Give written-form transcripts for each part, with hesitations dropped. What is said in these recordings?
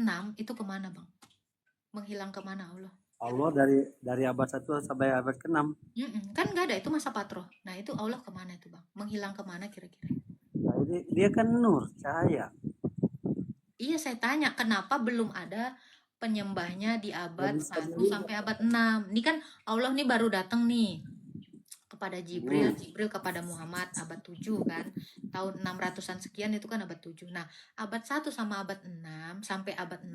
6 itu kemana bang? Menghilang kemana Allah? Allah dari abad 1 sampai abad ke-6. Kan nggak ada, itu masa patroh. Nah itu Allah kemana itu bang? Menghilang kemana kira-kira? Nah, dia kan nur, cahaya. Iya saya tanya, kenapa belum ada penyembahnya di abad Nggak bisa 1 dilihat. sampai abad 6? Ini kan Allah nih baru datang nih kepada Jibril, Jibril kepada Muhammad abad 7 kan. Tahun 600-an sekian itu kan abad 7. Nah, abad 1 sama abad 6 sampai abad 6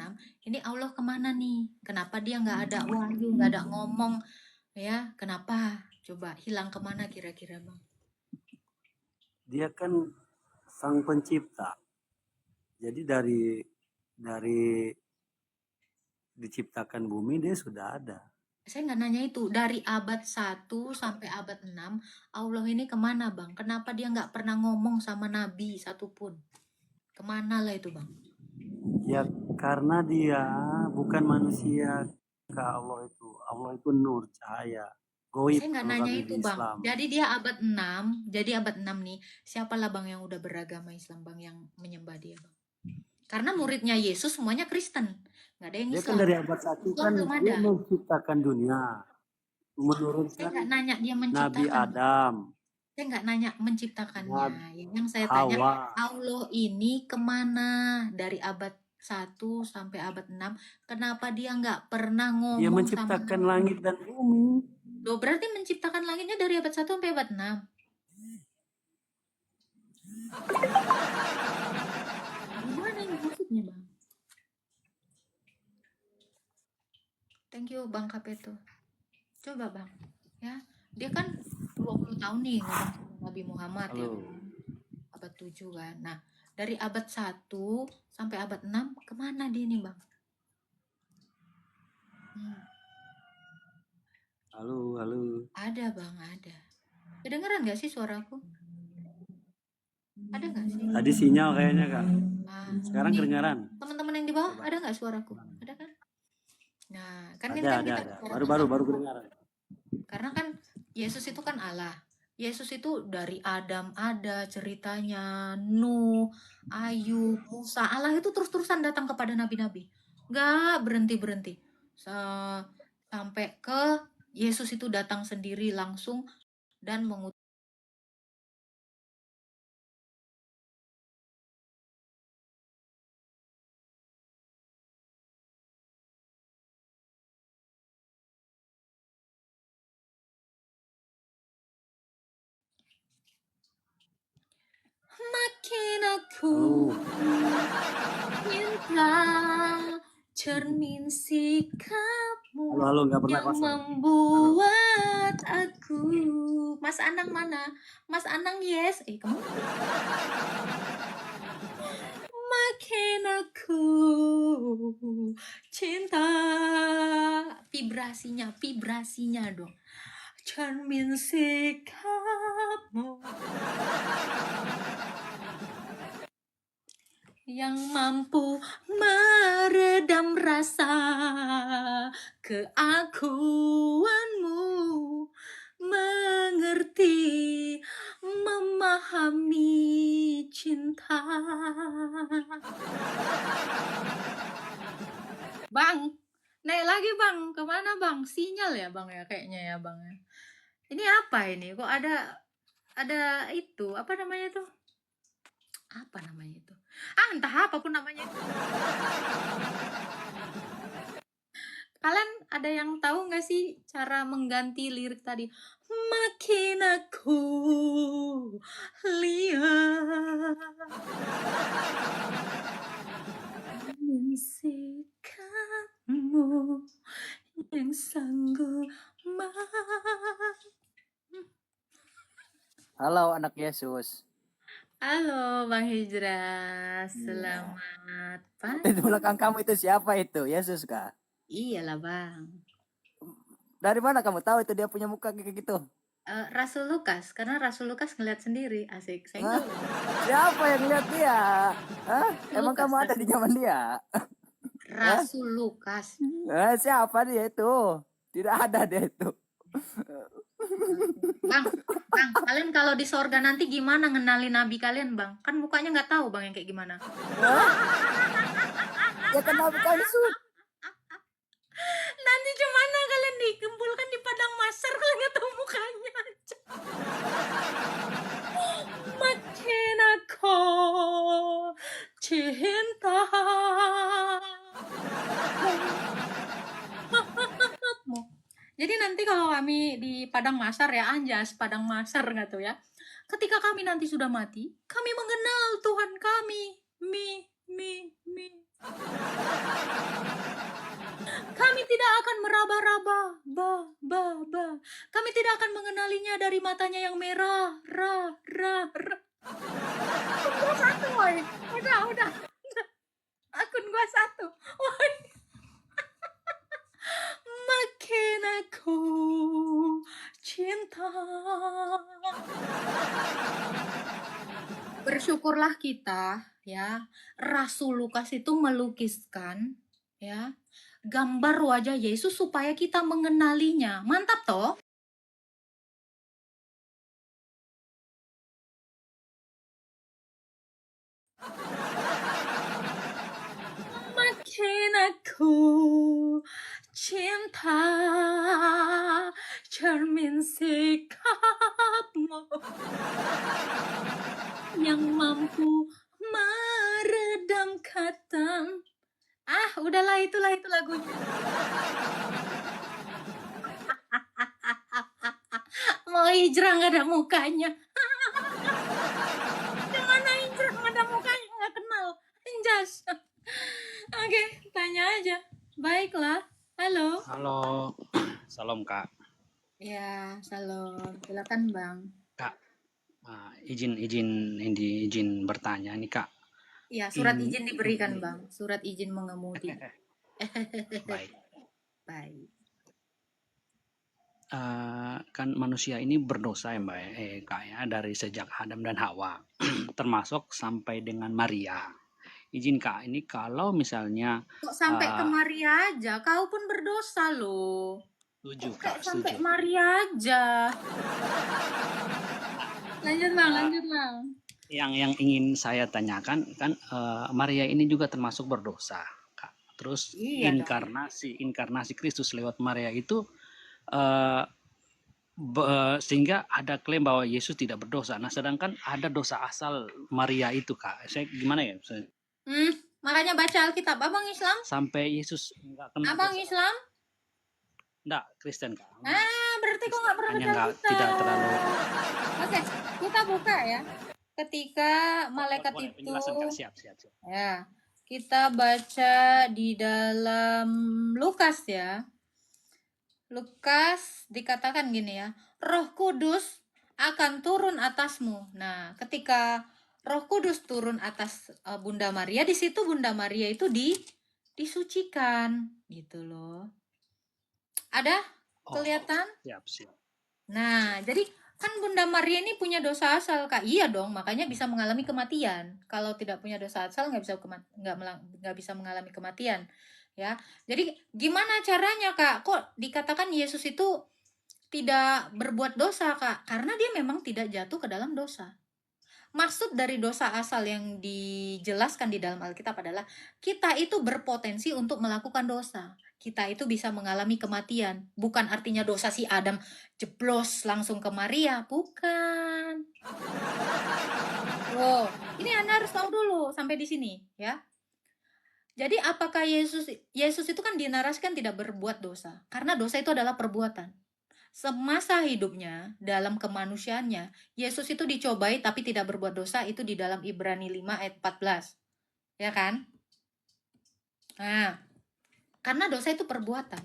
ini Allah kemana nih? Kenapa dia nggak ada wahyu, nggak ada ngomong ya? Kenapa? Coba hilang kemana kira-kira bang? Dia kan sang pencipta. Jadi dari diciptakan bumi dia sudah ada. Saya nggak nanya itu. Dari abad 1 sampai abad 6, Allah ini kemana bang? Kenapa dia nggak pernah ngomong sama nabi satupun? Kemana lah itu bang? Ya karena dia bukan manusia. Allah itu nur, cahaya, goib Saya nggak kalau nanya kami itu di bang. Islam. Jadi dia abad 6. Jadi abad 6 nih. Siapalah bang yang udah beragama Islam bang yang menyembah dia bang? Karena muridnya Yesus semuanya Kristen. Nggak ada yang Dia kan Islam. dari abad 1 Islam kan belum dia ada. menciptakan dunia. Saya Menurunkan nggak nanya dia Nabi menciptakan. Adam, Saya nggak nanya menciptakannya. Yang saya tanya, Hawa. Allah ini kemana dari abad 1 sampai abad 6? Kenapa dia nggak pernah Dia ngomong sama menciptakan Nabi? langit dan bumi. Loh, berarti menciptakan langitnya dari abad 1 sampai abad 6. Gimana ini maksudnya bang? Thank you bang Kapeto. Coba bang, ya dia kan 20 tahun nih ngomong sama Nabi Muhammad ya Halo. kan? Abad 7 kan. Nah, dari abad 1 sampai abad 6 kemana dia nih bang? Halo. Ada bang, ada. Kedengeran gak sih suaraku? Ada gak sih? Tadi sinyal kayaknya kak. Sekarang nih, kedengaran. teman-teman yang di bawah ada gak suaraku? Ada kan? Nah, kan ini Ada, kan ada, kita ada. bicara Baru kedengaran. karena kan Yesus itu kan Allah. Yesus itu dari Adam ada ceritanya, Nuh, Ayub, Musa. Allah itu terus-terusan datang kepada nabi-nabi. Gak berhenti-berhenti. Sampai ke Yesus itu datang sendiri langsung dan mengutus makin aku cinta cermin sikapmu Halo, nggak pernah yang kosong. membuat aku. Mas Anang mana? Mas Anang yes. Kamu makin aku cinta vibrasinya dong. Cermin sikapmu yang mampu meredam rasa keakuanmu, mengerti, memahami cinta. Bang, naik lagi bang, kemana bang? Sinyal ya bang ya kayaknya ya bang ya. Ini apa ini? Kok ada itu apa namanya tuh? Apa namanya itu? Entah apapun namanya itu. Kalian ada yang tahu nggak sih cara mengganti lirik tadi? Makin aku lihat sikapmu yang sanggup Halo anak Yesus. Halo Bang Hijrah, selamat pagi. Di belakang kamu itu siapa itu? Yesus kah? Iyalah Bang. Dari mana kamu tahu itu dia punya muka kayak gitu? Rasul Lukas, karena Rasul Lukas ngeliat sendiri, asik. Saya Hah? nggak. Siapa yang lihat dia? Hah? Emang Lukas, kamu ada di zaman dia? Rasul Lukas. Siapa dia itu? Tidak ada dia itu. Bang, kalian kalau di sorga nanti gimana ngenalin nabi kalian, Bang? Kan mukanya nggak tahu, Bang, yang kayak gimana. Ya kenapa kalian sud? Nanti gimana kalian dikumpulkan di padang mahsyar kalian nggak tahu mukanya aja. Makin aku cinta. Jadi nanti kalau kami di padang mahsyar ya, anjas padang mahsyar nggak tuh ya. Ketika kami nanti sudah mati, kami mengenal Tuhan kami. Mi. Kami tidak akan meraba-raba, ba. Kami tidak akan mengenalinya dari matanya yang merah, ra. Akun gua satu, woy. Udah. Akun gua satu. Woy. Makin aku cinta. Bersyukurlah kita ya, Rasul Lukas itu melukiskan ya gambar wajah Yesus supaya kita mengenalinya. Mantap toh? Makin aku cinta cermin sikapmu yang mampu meredam kata. Udahlah, itulah itu lagunya. Mau hijrah nggak ada mukanya. Gimana hijrah nggak ada mukanya, nggak kenal. Anjas. Oke, tanya aja. Baiklah. Halo. Halo, salam Kak. Ya, salam. Silakan Bang. Kak, izin bertanya nih Kak. Ya, surat izin diberikan Bang. Surat izin mengemudi. Baik. Baik. Kan manusia ini berdosa ya Mbak, Kak ya, dari sejak Adam dan Hawa, termasuk sampai dengan Maria. Izin Kak, ini kalau misalnya Kok sampai ke Maria aja? Kau pun berdosa loh. setuju Kok Kak, sampai setuju. Maria aja? Lanjut Bang. Yang ingin saya tanyakan kan Maria ini juga termasuk berdosa, Kak. Terus Iya dong. inkarnasi Kristus lewat Maria itu sehingga ada klaim bahwa Yesus tidak berdosa. Nah, sedangkan ada dosa asal Maria itu, Kak. Saya gimana ya? Makanya baca Alkitab. Abang Islam? Sampai Yesus enggak kena Abang dosa. Islam? Enggak, Kristen, Kak. Berarti kok nggak pernah Hanya baca enggak Alkitab. tidak terlalu. Oke, kita buka ya. Ketika malaikat Boleh, itu penjelasan, Kak. Siap. ya, kita baca di dalam Lukas ya. Lukas dikatakan gini ya, Roh Kudus akan turun atasmu. Nah, ketika Roh Kudus turun atas Bunda Maria, di situ Bunda Maria itu disucikan gitu loh. Ada kelihatan? Siap. Nah, jadi kan Bunda Maria ini punya dosa asal, Kak. Iya dong, makanya bisa mengalami kematian. Kalau tidak punya dosa asal nggak bisa mengalami kematian, ya. Jadi gimana caranya, Kak? Kok dikatakan Yesus itu tidak berbuat dosa, Kak? Karena dia memang tidak jatuh ke dalam dosa. Maksud dari dosa asal yang dijelaskan di dalam Alkitab adalah kita itu berpotensi untuk melakukan dosa. Kita itu bisa mengalami kematian. Bukan artinya dosa si Adam jeblos langsung ke Maria. Bukan. Loh, ini Anda harus tahu dulu sampai di sini ya. Jadi apakah Yesus itu kan dinarasikan tidak berbuat dosa? Karena dosa itu adalah perbuatan. Semasa hidupnya, dalam kemanusiaannya, Yesus itu dicobai tapi tidak berbuat dosa, itu di dalam Ibrani 5 ayat 14. Ya kan? Nah, karena dosa itu perbuatan.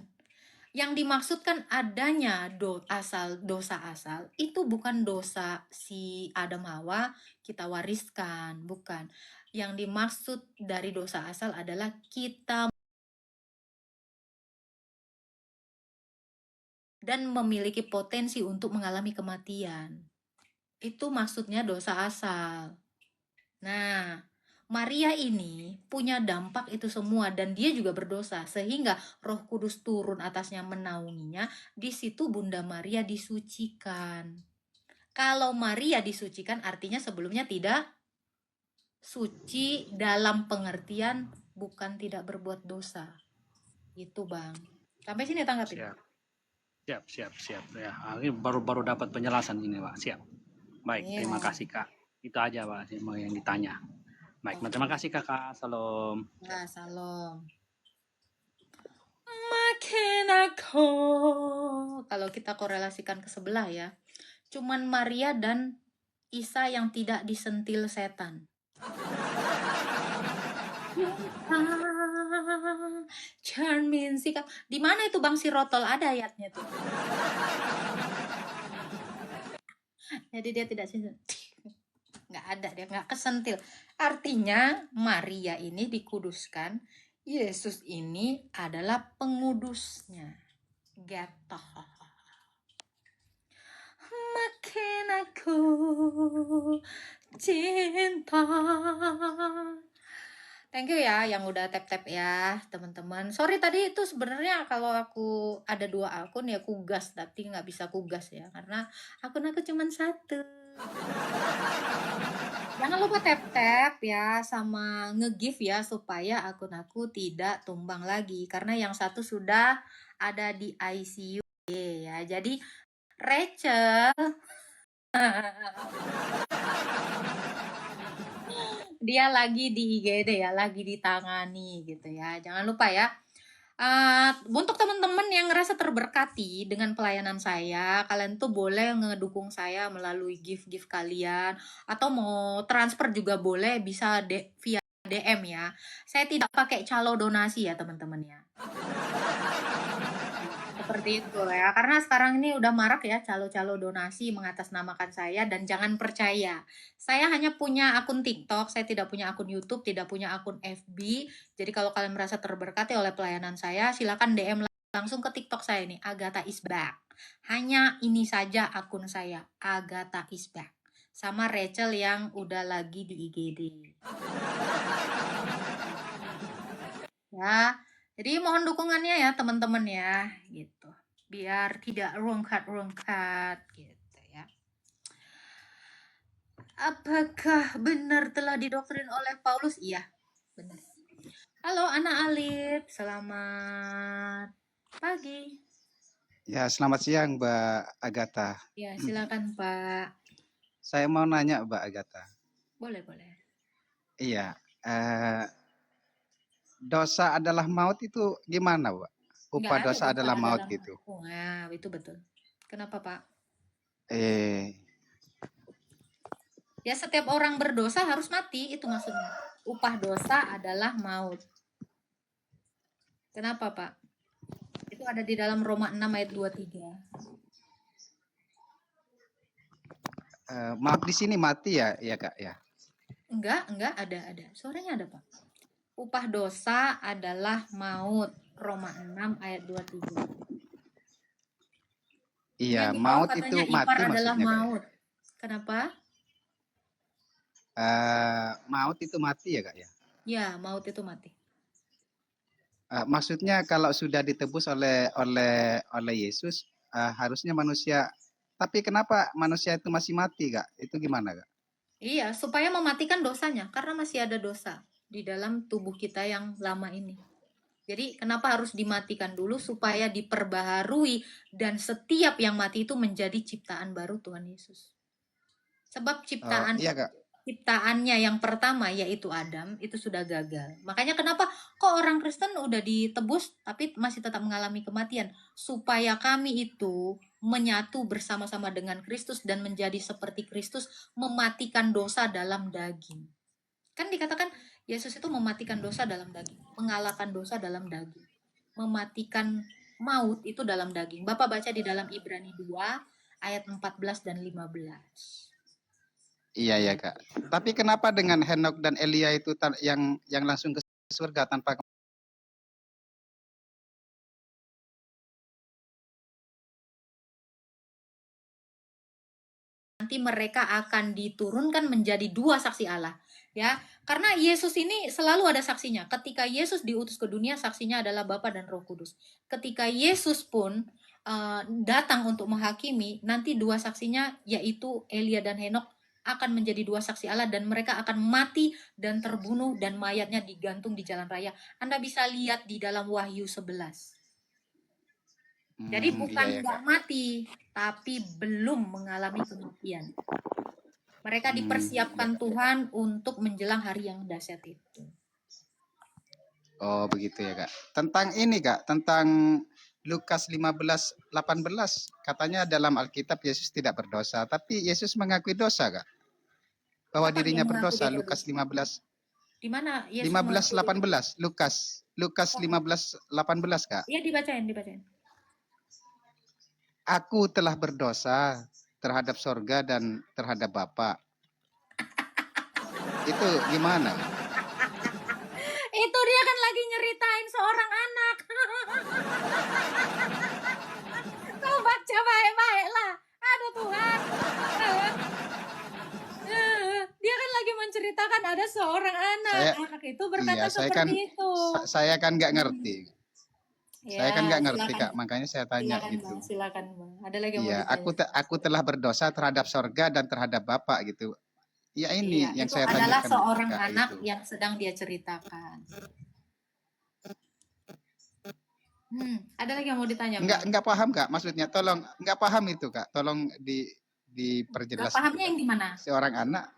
Yang dimaksudkan adanya dosa asal, itu bukan dosa si Adam Hawa kita wariskan, bukan. Yang dimaksud dari dosa asal adalah kita dan memiliki potensi untuk mengalami kematian. Itu maksudnya dosa asal. Nah, Maria ini punya dampak itu semua dan dia juga berdosa sehingga Roh Kudus turun atasnya menaunginya. Di situ Bunda Maria disucikan. Kalau Maria disucikan artinya sebelumnya tidak suci dalam pengertian bukan tidak berbuat dosa. Itu Bang. Sampai sini tanggapin. Siap. Ya, ini baru dapat penjelasan ini, Pak. Siap. Baik, Iya. terima kasih, Kak. Itu aja, Pak, yang ditanya. Baik, terima kasih, Kakak. Salam. Ya, salam. Makin aku. Kalau kita korelasikan ke sebelah ya, cuman Maria dan Isa yang tidak disentil setan. Cermin sikap. Di mana itu Bang Sirotol? Ada ayatnya tuh. Jadi dia tidak sentil. Nggak ada, dia nggak kesentil. Artinya Maria ini dikuduskan, Yesus ini adalah pengudusnya. Gitu. Makin aku cinta. Thank you ya yang udah tap-tap ya teman-teman. Sorry tadi itu sebenarnya kalau aku ada 2 akun ya kugas, tapi nggak bisa kugas ya karena akun aku cuma 1. Jangan lupa tap-tap ya sama nge-give ya supaya akun aku tidak tumbang lagi karena yang satu sudah ada di ICU ya. Jadi Rachel dia lagi di IGD ya, lagi ditangani gitu ya. Jangan lupa ya. Untuk teman-teman yang ngerasa terberkati dengan pelayanan saya, kalian tuh boleh ngedukung saya melalui gift-gift kalian atau mau transfer juga boleh, bisa via DM ya. Saya tidak pakai calo donasi ya teman-teman ya. Seperti itu ya, karena sekarang ini udah marak ya calo-calo donasi mengatasnamakan saya dan jangan percaya. Saya hanya punya akun TikTok, saya tidak punya akun YouTube, tidak punya akun FB. Jadi kalau kalian merasa terberkati oleh pelayanan saya, silakan DM langsung ke TikTok saya nih, Agatha is back. Hanya ini saja akun saya, Agatha is back. Sama Rachel yang udah lagi di IGD. Ya, jadi mohon dukungannya ya teman-teman ya, gitu. Biar tidak rongkat gitu ya. Apakah benar telah didoktrin oleh Paulus? Iya, benar. Halo Ana Alif, selamat pagi. Ya, selamat siang Mbak Agatha. Ya, silakan Pak. Saya mau nanya Mbak Agatha. Boleh. Iya, dosa adalah maut itu gimana, Mbak? Upah Nggak ada dosa adalah maut gitu. Nah, itu betul. Kenapa Pak? Ya setiap orang berdosa harus mati, itu maksudnya. Upah dosa adalah maut. Kenapa Pak? Itu ada di dalam Roma 6 ayat 23. Maaf di sini mati ya Kak ya? Enggak ada. Suaranya ada Pak. Upah dosa adalah maut. Roma 6 ayat 23. Iya, Yang di bawah maut katanya itu mati ipar adalah maksudnya. maut. Kenapa? Maut itu mati ya Kak ya? Ya, maut itu mati. Maksudnya kalau sudah ditebus oleh Yesus, harusnya manusia. Tapi kenapa manusia itu masih mati Kak? Itu gimana Kak? Iya, supaya mematikan dosanya karena masih ada dosa di dalam tubuh kita yang lama ini. Jadi kenapa harus dimatikan dulu supaya diperbaharui dan setiap yang mati itu menjadi ciptaan baru Tuhan Yesus. Sebab Iya Kak. ciptaannya yang pertama yaitu Adam itu sudah gagal. Makanya kenapa kok orang Kristen udah ditebus tapi masih tetap mengalami kematian? Supaya kami itu menyatu bersama-sama dengan Kristus dan menjadi seperti Kristus, mematikan dosa dalam daging. Kan dikatakan Yesus itu mematikan dosa dalam daging, mengalahkan dosa dalam daging, mematikan maut itu dalam daging. Bapak baca di dalam Ibrani 2 ayat 14 dan 15. Iya Kak. Tapi kenapa dengan Henok dan Elia itu yang langsung ke surga tanpa nanti mereka akan diturunkan menjadi 2 saksi Allah ya, karena Yesus ini selalu ada saksinya. Ketika Yesus diutus ke dunia, saksinya adalah Bapa dan Roh Kudus. Ketika Yesus pun datang untuk menghakimi, nanti 2 saksinya yaitu Elia dan Henok akan menjadi dua saksi Allah dan mereka akan mati dan terbunuh dan mayatnya digantung di jalan raya. Anda bisa lihat di dalam Wahyu 11. Jadi Iya bukan ya nggak Kak. mati, tapi belum mengalami kematian. Mereka dipersiapkan Iya. Tuhan untuk menjelang hari yang dahsyat itu. Oh begitu ya Kak. Tentang ini Kak, tentang Lukas 15:18 katanya dalam Alkitab Yesus tidak berdosa, tapi Yesus mengakui dosa Kak, bahwa Kapan dia dirinya mengaku berdosa. dia Lukas berdosa? 15 Di mana Yesus mengaku dia berdosa? 15:18 Lukas Oh, 15:18 Kak. iya dibacain. Aku telah berdosa terhadap sorga dan terhadap Bapa. Itu gimana? Itu dia kan lagi nyeritain seorang anak. Kau baca baik-baik lah. Aduh Tuhan. Dia kan lagi menceritakan ada seorang anak. Saya Anak itu berkata saya kan seperti itu. saya kan nggak ngerti. Saya kan Ya, nggak ngerti silakan. Kak, makanya saya tanya Silakan gitu. Bang, silakan Bang. Ada lagi yang mau Iya, ditanya? aku telah berdosa terhadap sorga dan terhadap Bapa gitu. Ya ini Iya, yang itu saya adalah tanyakan seorang Kak anak gitu. yang sedang dia ceritakan. Ada lagi yang mau ditanya, Bang? Nggak paham Kak, maksudnya tolong nggak paham itu Kak, tolong Gak diperjelas itu pahamnya Kak. yang di mana? Seorang anak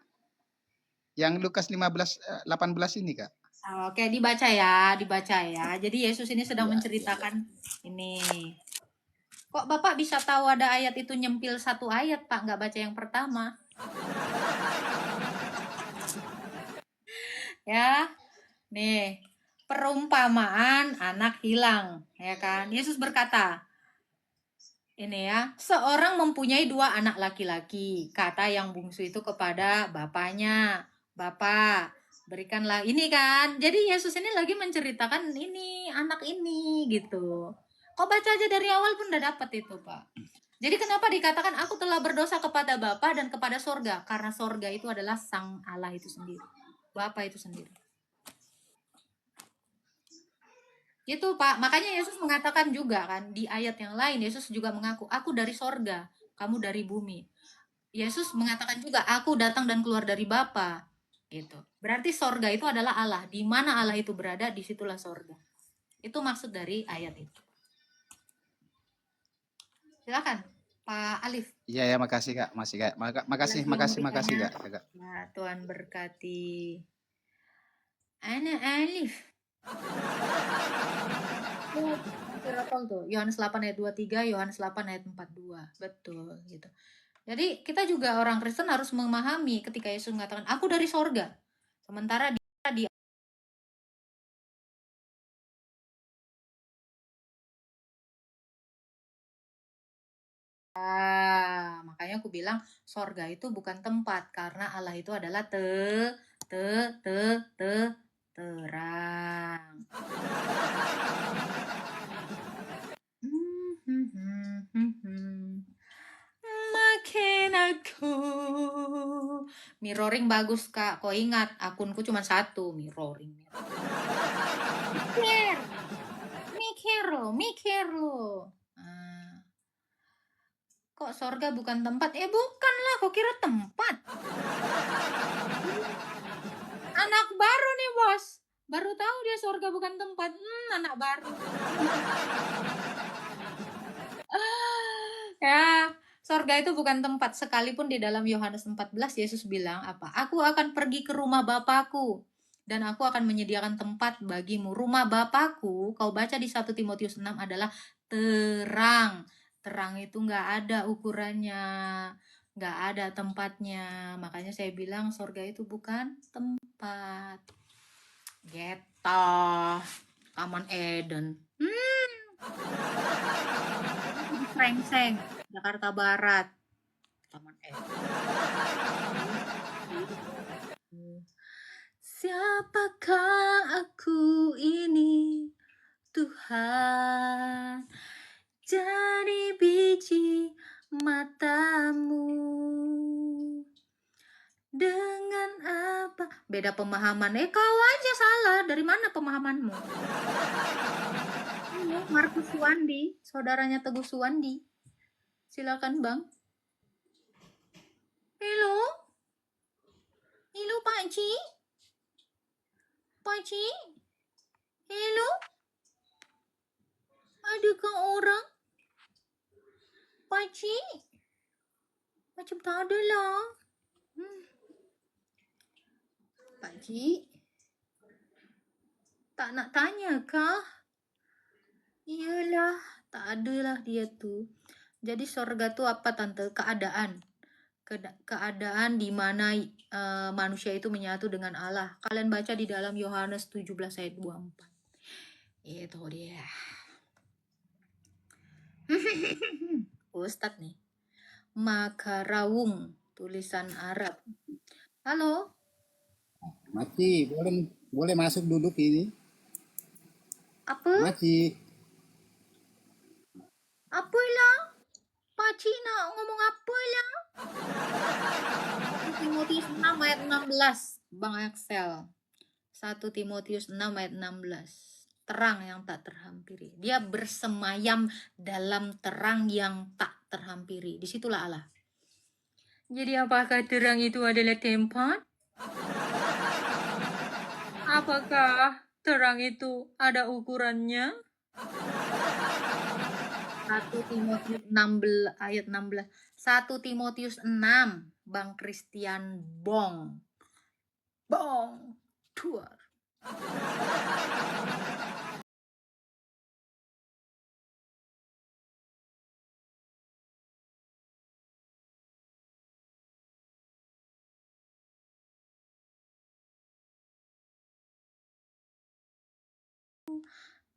yang Lukas 15:18 ini Kak. Oke, dibaca ya. Jadi Yesus ini sedang Iya. menceritakan ini. Kok Bapak bisa tahu ada ayat itu nyempil satu ayat, Pak? Nggak baca yang pertama. Ya, nih. Perumpamaan anak hilang, ya kan? Yesus berkata, ini ya, seorang mempunyai dua anak laki-laki. Kata yang bungsu itu kepada bapaknya, Bapak, berikanlah ini kan. Jadi Yesus ini lagi menceritakan ini, anak ini gitu. Kok baca aja dari awal pun udah dapat itu, Pak. Jadi kenapa dikatakan aku telah berdosa kepada Bapa dan kepada sorga? Karena sorga itu adalah sang Allah itu sendiri. Bapa itu sendiri. Itu Pak, makanya Yesus mengatakan juga kan di ayat yang lain, Yesus juga mengaku, aku dari sorga, kamu dari bumi. Yesus mengatakan juga, aku datang dan keluar dari Bapa. Gitu. Berarti sorga itu adalah Allah. Di mana Allah itu berada, disitulah sorga. Itu maksud dari ayat itu. Silakan, Pak Alif. Iya ya, makasih Kak, makasih Kak. Ya, Tuhan berkati. Anak Alif. Tuh, Yohanes 8 ayat 23, Yohanes 8 ayat 42. Betul gitu. Jadi kita juga orang Kristen harus memahami ketika Yesus mengatakan aku dari sorga. Sementara di makanya aku bilang sorga itu bukan tempat karena Allah itu adalah terang. Makin aku mirroring bagus Kak. Kok ingat akunku cuma satu mirroring. Mikir lo. Kok sorga bukan tempat? Bukan lah, kok kira tempat. Anak baru nih bos, baru tahu dia sorga bukan tempat. Anak baru. Ya, sorga itu bukan tempat. Sekalipun di dalam Yohanes 14 Yesus bilang apa? Aku akan pergi ke rumah Bapakku dan aku akan menyediakan tempat bagimu. Rumah Bapakku, kau baca di 1 Timotius 6 adalah terang. Terang itu nggak ada ukurannya, nggak ada tempatnya. Makanya saya bilang sorga itu bukan tempat. Gitu. Taman Eden. Krengseng, Jakarta Barat. Taman Eden. Siapakah aku ini, Tuhan? Jadi biji matamu. Dengan apa? Beda pemahaman. Kau aja salah. Dari mana pemahamanmu? Markus Suwandi, saudaranya Teguh Suwandi. Silakan Bang. Halo. Hello, pakcik. Pakcik. Hello. Adakah orang? Pakcik. Macam tak ada lah. Pakcik. Tak nak tanya kah? Iyalah, tak adalah dia tu. Jadi sorga tu apa tante? Keadaan. Keadaan di mana manusia itu menyatu dengan Allah. Kalian baca di dalam Yohanes 17 ayat 24. Itu dia. Ustadz nih. Makarawung, tulisan Arab. Halo? Mati, boleh masuk duduk ini. Apa? Mati, Apalah? Pakcik nak ngomong apalah? 1 Timotius 6 ayat 16. Bang Axel. 1 Timotius 6 ayat 16. Terang yang tak terhampiri. Dia bersemayam dalam terang yang tak terhampiri. Disitulah Allah. Jadi apakah terang itu adalah tempat? Apakah terang itu ada ukurannya? 1 Timotius 16 ayat 16. 1 Timotius 6. Bang Christian Bong. Bong. Tuar.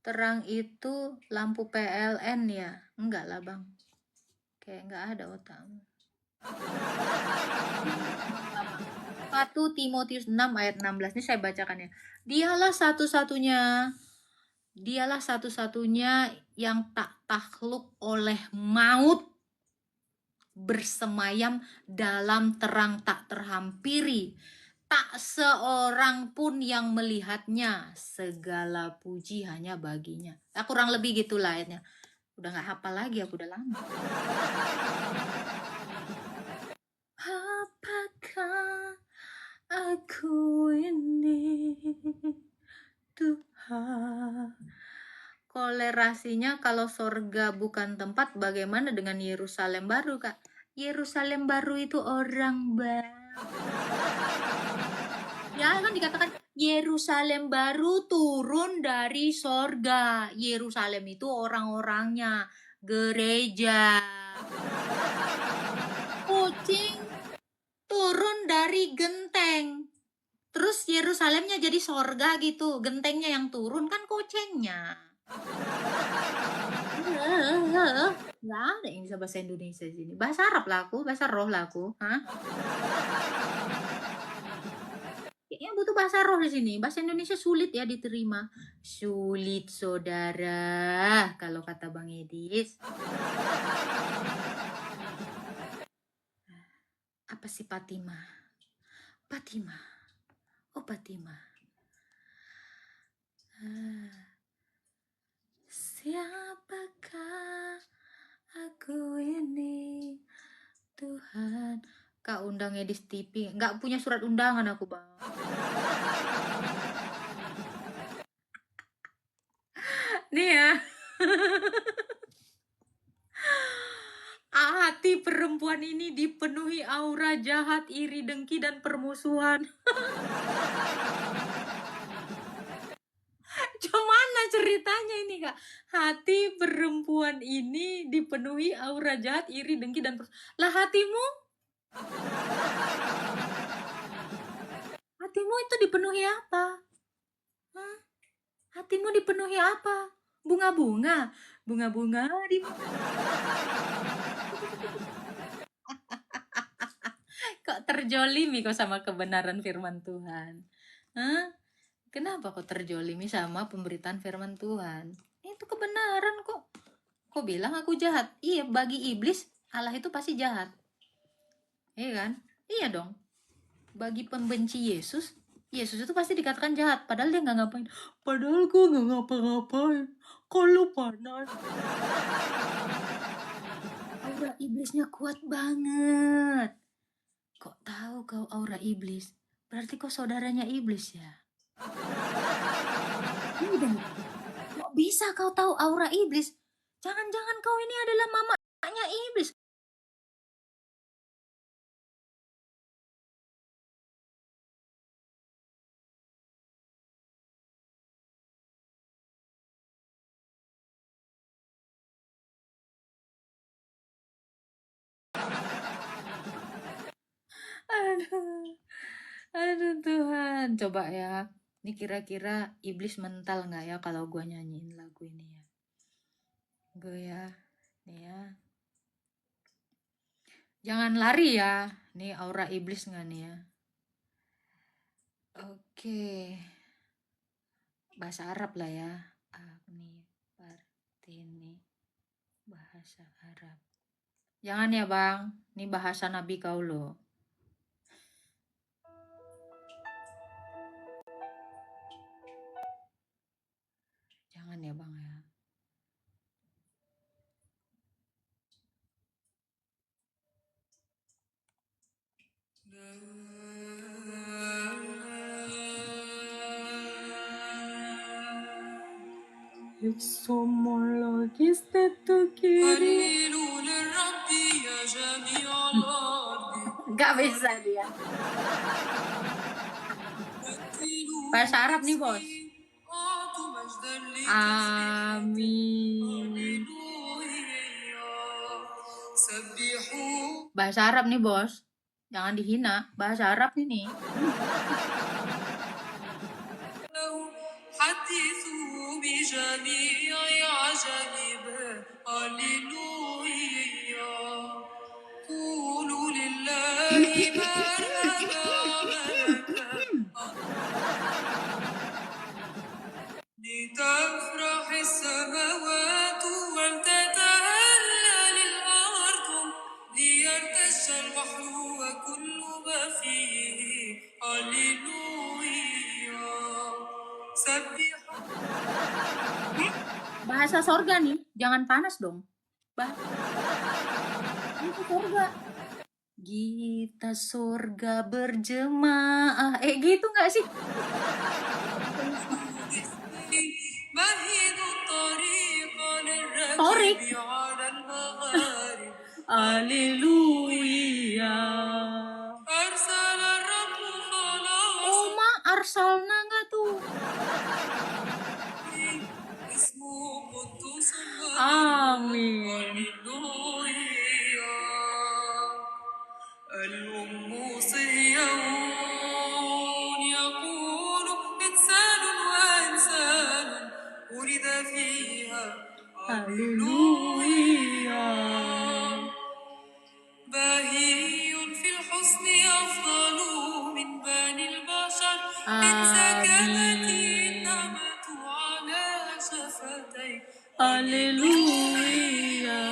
Terang itu lampu PLN ya? Enggak lah bang. Kayak enggak ada otakmu. 1 Timotius 6 ayat 16. Ini saya bacakan ya. Dialah satu-satunya yang tak takluk oleh maut, bersemayam dalam terang tak terhampiri. Tak seorang pun yang melihatnya, segala puji hanya baginya. Nah, kurang lebih gitulah ayatnya. Udah gak hafal lagi, aku udah lama. Apakah aku ini Tuhan? Kolerasinya kalau sorga bukan tempat, bagaimana dengan Yerusalem baru, Kak? Yerusalem baru itu orang, Bang. Ya kan dikatakan Yerusalem baru turun dari sorga. Yerusalem itu orang-orangnya, gereja. Kucing turun dari genteng. Terus Yerusalemnya jadi sorga gitu. Gentengnya yang turun kan kucingnya. Nggak ada yang bisa bahasa Indonesia di sini. Bahasa Arab lah aku, bahasa roh lah aku. Hah? Kayaknya butuh bahasa roh di sini. Bahasa Indonesia sulit ya diterima. Sulit, saudara, kalau kata Bang Edis. Apa sih Fatima? Fatima. Oh, Fatima. Siapakah aku ini, Tuhan? Kak undang Edis TV. Nggak punya surat undangan aku, Bang. Nih ya. Hati perempuan ini dipenuhi aura jahat, iri, dengki, dan permusuhan. Gimana ceritanya ini, Kak? Hati perempuan ini dipenuhi aura jahat, iri, dengki, dan permusuhan. Lah hatimu? Hatimu itu dipenuhi apa? Hah? Hatimu dipenuhi apa? Bunga-bunga? Bunga-bunga di Kok terjolimi kok sama kebenaran firman Tuhan? Hah? Kenapa kok terjolimi sama pemberitaan firman Tuhan? Itu kebenaran kok. Kok bilang aku jahat? Iya, bagi iblis Allah itu pasti jahat. Iya kan? Iya dong. Bagi pembenci Yesus, Yesus itu pasti dikatakan jahat. Padahal dia nggak ngapain. Padahal gue nggak ngapa-ngapain. Kalau panas. Aura iblisnya kuat banget. Kok tahu kau aura iblis? Berarti kau saudaranya iblis ya? Udah. Kok bisa kau tahu aura iblis? Jangan-jangan kau ini adalah mamanya iblis. Aduh. Aduh Tuhan. Coba ya. Ini kira-kira iblis mental nggak ya kalau gua nyanyiin lagu ini ya? Gue ya. Nih ya. Jangan lari ya. Nih aura iblis nggak nih ya? Oke. Bahasa Arab lah ya. Agni Partini. Bahasa Arab. Jangan ya bang. Ini bahasa Nabi kau loh. Jangan ya bang ya. Gak bisa dia. Bahasa Arab nih bos. Amin. Bahasa Arab nih bos. Jangan dihina. Bahasa Arab ini. لتفرح السماوات ولتتهلل الأرض ليرتج البحر وكل ما فيه هللويا سبحوا. Bahasa sorga nih, jangan panas dong. Bahasa sorga. Kita sorga berjemaah. Gitu nggak sih? Torik. Haleluya. Oma arsalna nggak tuh? Amin. الأم صهيون يقول إنسان وإنسان ولد فيها هللويا باهي في الحسن أفضل من بني البشر إن سكنت النعمة على شفتي هللويا.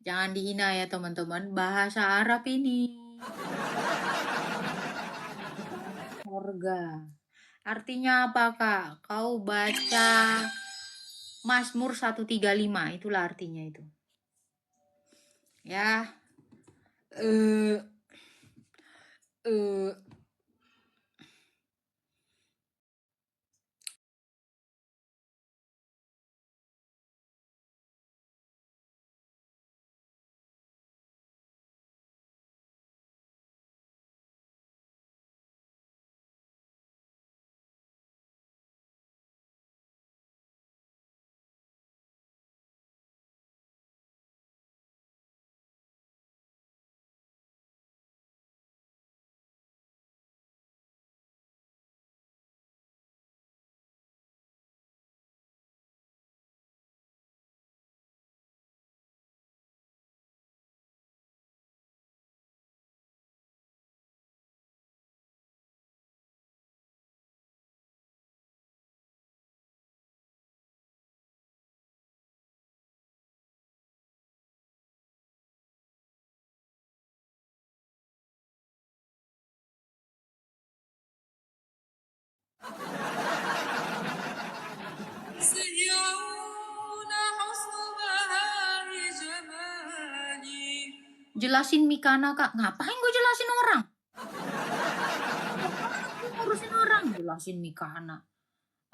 Jangan dihina ya teman-teman, bahasa Arab ini. Sorga. Artinya apa kak? Kau baca Mazmur 135, itulah artinya itu. Ya. Jelasin Mikana kak, ngapain gue jelasin orang? ngurusin orang, jelasin Mikana.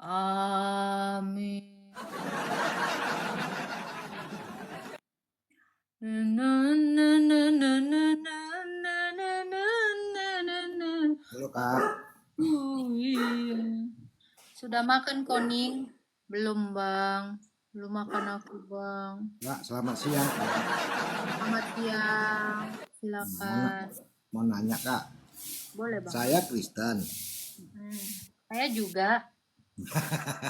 Amin. Halo Kak. Iya. Sudah makan Koning? Belum Bang. Belum makan aku Bang. Kak, selamat siang Kak. Selamat siang. Silakan. Mau nanya Kak, Boleh Bang. saya Kristen. Saya juga.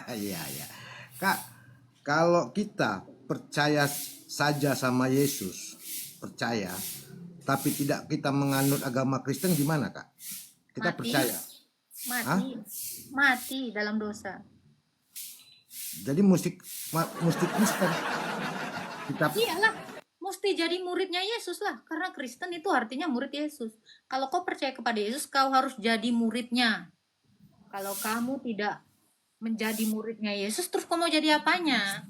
Iya, iya. Kak, kalau kita percaya saja sama Yesus, percaya, tapi tidak kita menganut agama Kristen gimana Kak? Kita Mati. percaya. Mati. Mati dalam dosa. Jadi mesti Kristen. Kita Iyalah, mesti jadi muridnya Yesus lah. Karena Kristen itu artinya murid Yesus. Kalau kau percaya kepada Yesus, kau harus jadi muridnya. Kalau kamu tidak menjadi muridnya Yesus, terus kau mau jadi apanya?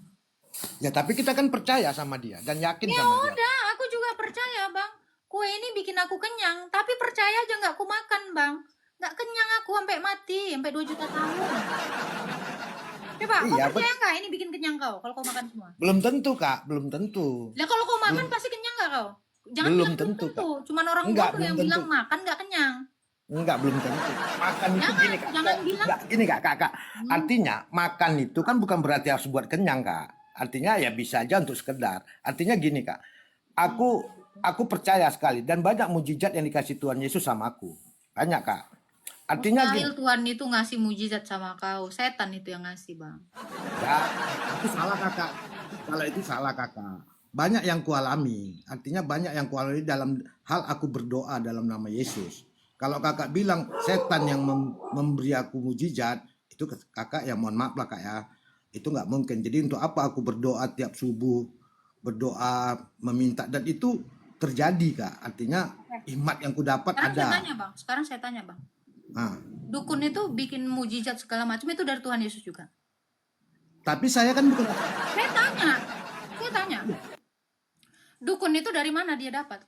ya tapi kita kan percaya sama dia dan yakin Ya sama dia. udah, aku juga percaya Bang. Kue ini bikin aku kenyang, tapi percaya aja nggak aku makan Bang. Nggak kenyang aku sampai mati, sampai 2 juta tahun. Coba, kau Iya, percaya nggak ini bikin kenyang kau kalau kau makan semua? Belum tentu Kak, belum tentu. Lah kalau kau makan pasti kenyang nggak kau? Jangan Belum bilang belum tentu, tentu. Cuman orang Enggak, bodoh belum yang tentu. bilang makan nggak kenyang. Enggak, belum tentu. Makan itu Jangan, gini Kak. jangan bilang. Enggak, gini Kak. Artinya makan itu kan bukan berarti harus buat kenyang Kak. Artinya ya bisa aja untuk sekedar. Artinya gini Kak. Aku percaya sekali dan banyak mujizat yang dikasih Tuhan Yesus sama aku. Banyak Kak. Artinya Mustahil gini. Tuhan itu ngasih mujizat sama kau. Setan itu yang ngasih Bang. Ya, itu salah Kakak. Kalau itu salah Kakak. Banyak yang kualami. Artinya banyak yang kualami dalam hal aku berdoa dalam nama Yesus. Kalau Kakak bilang setan yang memberi aku mujizat, itu Kakak ya mohon maaf lah Kak ya. Itu nggak mungkin. Jadi untuk apa aku berdoa tiap subuh, berdoa meminta, dan itu terjadi Kak. Artinya hikmat yang ku dapat Sekarang saya ada. tanya Bang. Sekarang saya tanya Bang. Nah, Dukun itu bikin mujizat segala macam itu dari Tuhan Yesus juga. tapi saya kan bukan. Saya tanya. Dukun itu dari mana dia dapat?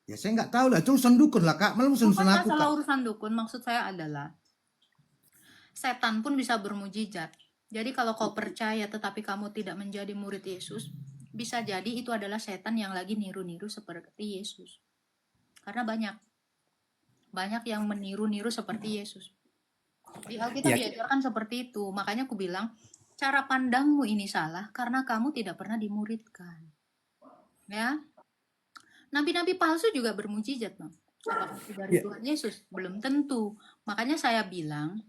Ya saya nggak tahu lah. Itu urusan dukun lah Kak. Malah urusan Bukan aku masalah Kak. urusan dukun. Maksud saya adalah setan pun bisa bermujizat. Jadi kalau kau percaya tetapi kamu tidak menjadi murid Yesus, bisa jadi itu adalah setan yang lagi niru-niru seperti Yesus. Karena banyak yang meniru-niru seperti Yesus. Di Alkitab Ya. diajarkan seperti itu. Makanya aku bilang, cara pandangmu ini salah karena kamu tidak pernah dimuridkan. Ya. Nabi-nabi palsu juga bermujizat, Bang. Apakah itu dari Ya. Tuhan Yesus? Belum tentu. Makanya saya bilang,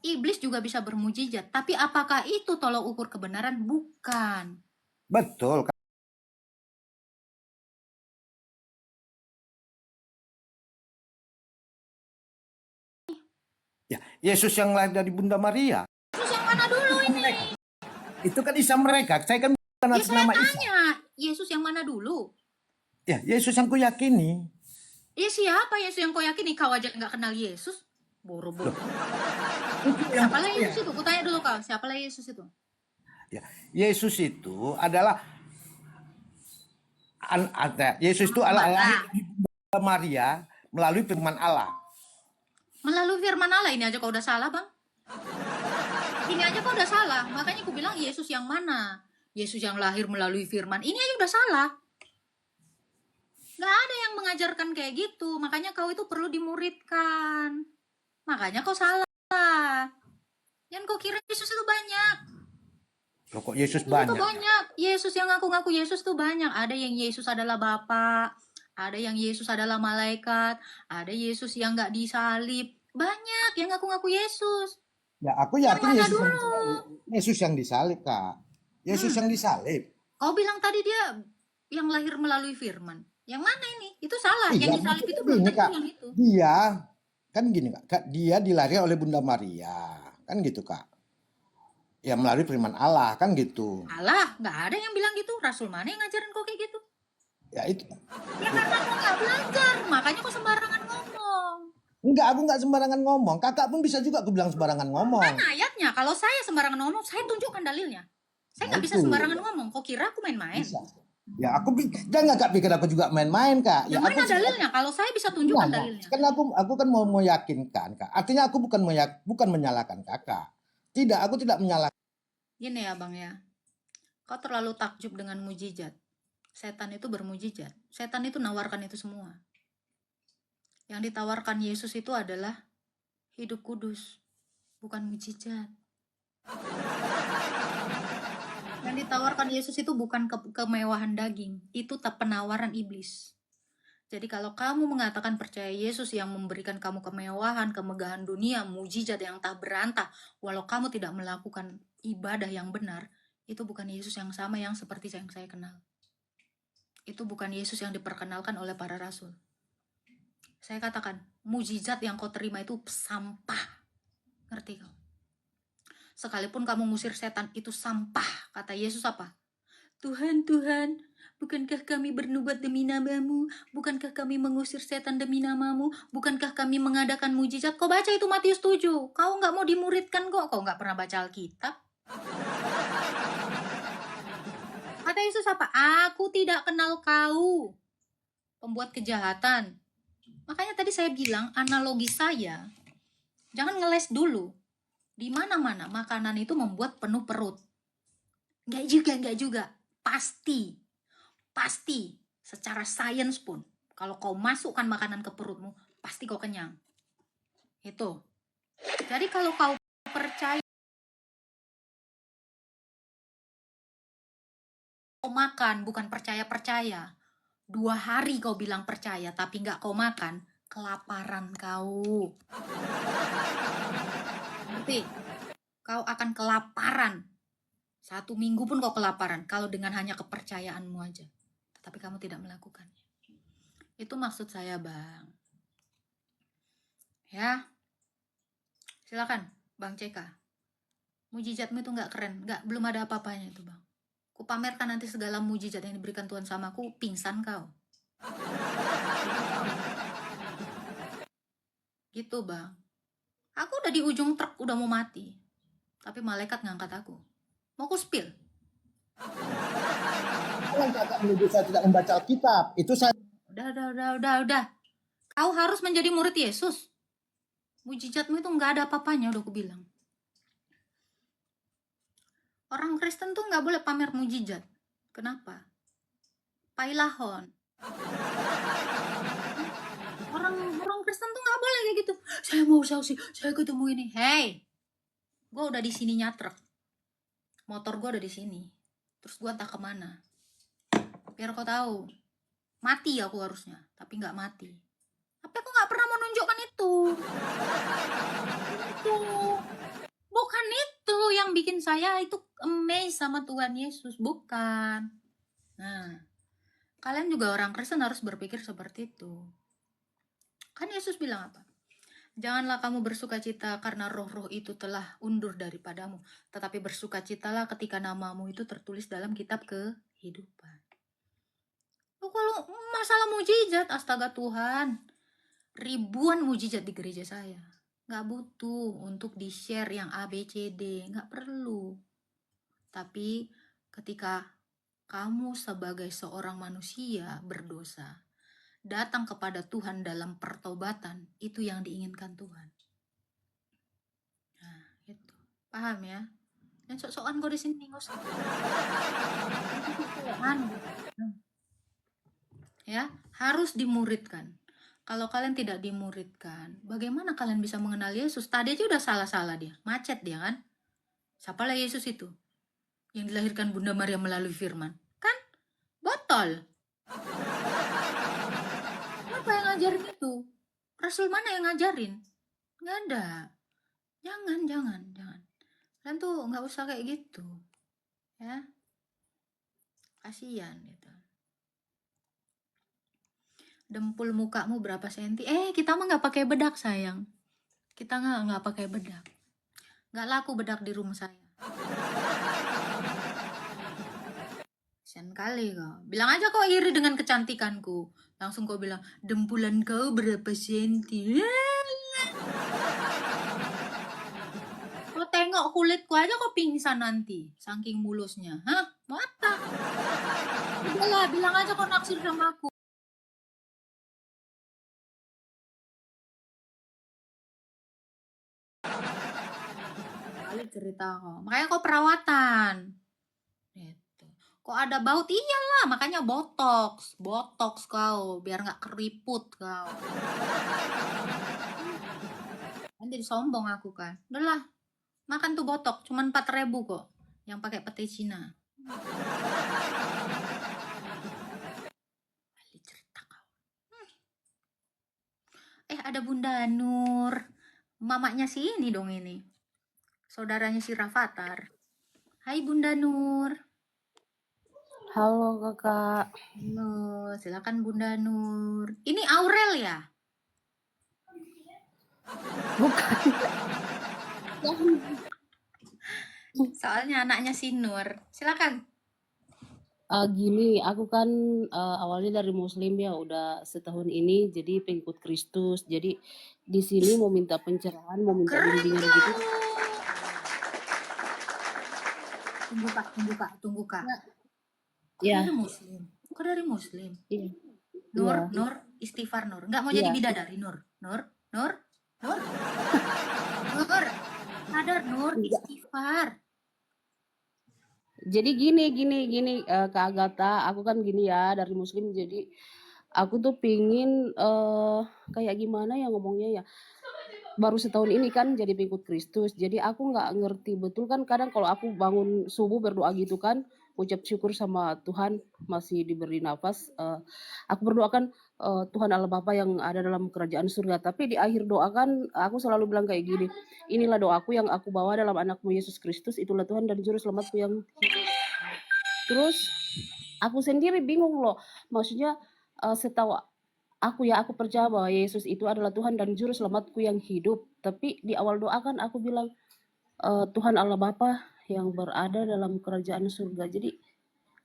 iblis juga bisa bermujizat. Tapi apakah itu tolok ukur kebenaran? Bukan. Betul Kak. Ya, Yesus yang lahir dari Bunda Maria. Terus yang mana dulu ini? Itu kan Isa mereka. Saya kan bukan Ya atas saya nama Isa. tanya, Yesus yang mana dulu? Ya, Yesus yang ku yakini. Ya siapa Yesus yang kau yakini? Kau aja nggak kenal Yesus? Boro-boro. Yang Siapalah Yesus itu? Kutanya dulu kau, siapalah Yesus itu? Ya, Yesus itu adalah Yesus itu adalah lahir dari Bunda Maria melalui firman Allah. Melalui firman Allah ini aja kau udah salah, Bang. Ini aja kau udah salah. Makanya aku bilang Yesus yang mana? Yesus yang lahir melalui firman. Ini aja udah salah. Gak ada yang mengajarkan kayak gitu. Makanya kau itu perlu dimuridkan. Makanya kau salah. Yang kau kira Yesus itu banyak. Loh, kok Yesus Itu banyak? banyak. Yesus yang ngaku-ngaku Yesus tuh banyak. Ada yang Yesus adalah Bapa. Ada yang Yesus adalah malaikat. Ada Yesus yang gak disalib. Banyak yang ngaku-ngaku Yesus. Ya, aku Yang yakin mana Yesus dulu? yang disalib. Yesus yang disalib, Kak. Yesus yang disalib. Kau bilang tadi dia yang lahir melalui firman. Yang mana ini? Itu salah. Iya, Yang disalib itu maksudnya belum gini, tentu Kak. yang itu. Dia kan gini Kak, dia dilahirkan oleh Bunda Maria. Kan gitu, Kak. Ya melalui firman Allah, kan gitu. Alah, nggak ada yang bilang gitu. Rasul mana yang ngajarin kau kayak gitu? Ya itu. Ya karena kau nggak belajar. Makanya kau sembarangan ngomong. Enggak, aku enggak sembarangan ngomong. Kakak pun bisa juga aku bilang sembarangan ngomong. Mana ayatnya? Kalau saya sembarangan ngomong, saya tunjukkan dalilnya. Saya nggak bisa Itu. sembarangan ngomong. Kau kira aku main-main? Bisa. Ya jangan Kak pikir aku juga main-main Kak. Ya, Ya mana aku dalilnya? Kalau saya bisa tunjukkan Enggak. dalilnya. Kan aku kan mau meyakinkan Kak. Artinya aku bukan menyalahkan Kakak. Tidak, aku tidak menyalahkan. Gini ya Bang ya, kau terlalu takjub dengan mujizat. Setan itu bermujizat. Setan itu nawarkan itu semua. Yang ditawarkan Yesus itu adalah hidup kudus, bukan mujizat. Yang ditawarkan Yesus itu bukan kemewahan daging, itu penawaran iblis. Jadi kalau kamu mengatakan percaya Yesus yang memberikan kamu kemewahan, kemegahan dunia, mujizat yang tak berantah, walau kamu tidak melakukan ibadah yang benar, itu bukan Yesus yang sama yang seperti yang saya kenal. Itu bukan Yesus yang diperkenalkan oleh para rasul. Saya katakan, mujizat yang kau terima itu sampah. Ngerti kau? Sekalipun kamu ngusir setan, itu sampah. Kata Yesus apa? Tuhan, Tuhan, bukankah kami bernubuat demi namamu? Bukankah kami mengusir setan demi namamu? Bukankah kami mengadakan mujizat? Kau baca itu Matius 7. Kau nggak mau dimuridkan kok. Kau nggak pernah baca Alkitab. Kata Yesus apa? Aku tidak kenal kau, pembuat kejahatan. Makanya tadi saya bilang, analogi saya, jangan ngeles dulu. Di mana-mana makanan itu membuat penuh perut. Enggak juga. Pasti. Secara sains pun, kalau kau masukkan makanan ke perutmu, pasti kau kenyang. Itu. Jadi kalau kau percaya, kau makan, bukan percaya-percaya. 2 hari kau bilang percaya, tapi nggak kau makan, kelaparan kau. Ngerti? Kau akan kelaparan. 1 minggu pun kau kelaparan, kalau dengan hanya kepercayaanmu aja. Tetapi kamu tidak melakukannya. Itu maksud saya, Bang. Ya. Silakan, Bang CK. Mujizatmu itu nggak keren, belum ada apa-apanya itu, Bang. Ku pamerkan nanti segala mujizat yang diberikan Tuhan sama aku, pingsan kau. Gitu, Bang. Aku udah di ujung truk, udah mau mati. Tapi malaikat ngangkat aku. Mau ku spill. Kalau Kakak menuduh saya tidak membaca Alkitab, itu saya. Udah. Kau harus menjadi murid Yesus. Mujizatmu itu nggak ada apa-apanya, udah aku bilang. Orang Kristen tuh nggak boleh pamer mujizat. Kenapa? Pailahon. Orang Kristen tuh nggak boleh kayak gitu. Saya mau saksi, saya ketemu ini. Hey, gue udah di sini nyatrek. Motor gue udah di sini. Terus gue entah kemana. Biar kau tahu, mati aku harusnya, tapi nggak mati. Tapi aku nggak pernah menunjukkan itu. Itu. Bukan itu yang bikin saya itu amazed sama Tuhan Yesus. Bukan. Nah, kalian juga orang Kristen harus berpikir seperti itu. Kan Yesus bilang apa? Janganlah kamu bersukacita karena roh-roh itu telah undur daripadamu. Tetapi bersukacitalah ketika namamu itu tertulis dalam kitab kehidupan. Kalau masalah mujizat, astaga Tuhan. Ribuan mujizat di gereja saya. Nggak butuh untuk di-share yang A, B, C, D. Nggak perlu. Tapi ketika kamu sebagai seorang manusia berdosa, datang kepada Tuhan dalam pertobatan, itu yang diinginkan Tuhan. Nah, itu. Paham ya? Dan sok-sokan kok di sini, nggak usah. Ya, harus dimuridkan. Kalau kalian tidak dimuridkan, bagaimana kalian bisa mengenal Yesus? Tadi aja udah salah-salah dia, macet dia kan? Siapalah Yesus itu? Yang dilahirkan Bunda Maria melalui firman. Kan? Botol. Siapa yang ngajarin itu? Rasul mana yang ngajarin? Nggak ada. Jangan. Kalian tuh nggak usah kayak gitu. Ya. Kasihan gitu. Dempul mukamu berapa senti? Kita mah nggak pakai bedak sayang. Kita nggak pakai bedak. Nggak laku bedak di rumah saya. Kasian kali kau. Bilang aja kau iri dengan kecantikanku. Langsung kau bilang, dempulan kau berapa senti? Kau tengok kulitku aja kau pingsan nanti. Saking mulusnya. Hah? Mau apa? Udahlah, bilang aja kau naksir sama aku. Kali cerita kau. Makanya kau perawatan. Gitu. Kok ada baut? Iyalah, makanya botox. Botox kau, biar nggak keriput kau. Kan jadi sombong aku kan. Udahlah, makan tuh botok, cuman 4.000 kok. Yang pakai pete Cina. Kali cerita kau. Ada Bunda Nur. Mamanya si ini dong ini. Saudaranya si Rafathar. Hai Bunda Nur. Halo kakak. Halo, silakan Bunda Nur. Ini Aurel ya? Bukan. Soalnya anaknya si Nur. Silakan. Gini, aku kan awalnya dari Muslim ya, udah setahun ini jadi pengikut Kristus. Jadi di sini mau minta pencerahan, mau minta Keren bimbingan kau. gitu. Tunggu kak. Kok Ya, dari Muslim? Kok dari Muslim? iya, Nur, iya, Nur, istighfar Nur. Nggak mau jadi iya. bidadari Nur. Nur. Sadar Nur, Enggak. istighfar. Jadi gini, Kak Agatha, aku kan gini ya dari Muslim. Jadi aku tuh pingin kayak gimana ya ngomongnya ya. Baru setahun ini kan jadi pengikut Kristus. Jadi aku nggak ngerti betul kan, kadang kalau aku bangun subuh berdoa gitu kan, ucap syukur sama Tuhan masih diberi nafas. Aku berdoakan Tuhan Allah Bapa yang ada dalam kerajaan surga. Tapi di akhir doa kan aku selalu bilang kayak gini, inilah doaku yang aku bawa dalam anakmu Yesus Kristus, itulah Tuhan dan Juru Selamatku yang hidup. Terus aku sendiri bingung loh, maksudnya setahu aku percaya bahwa Yesus itu adalah Tuhan dan Juru Selamatku yang hidup. Tapi di awal doa kan aku bilang Tuhan Allah Bapa yang berada dalam kerajaan surga. Jadi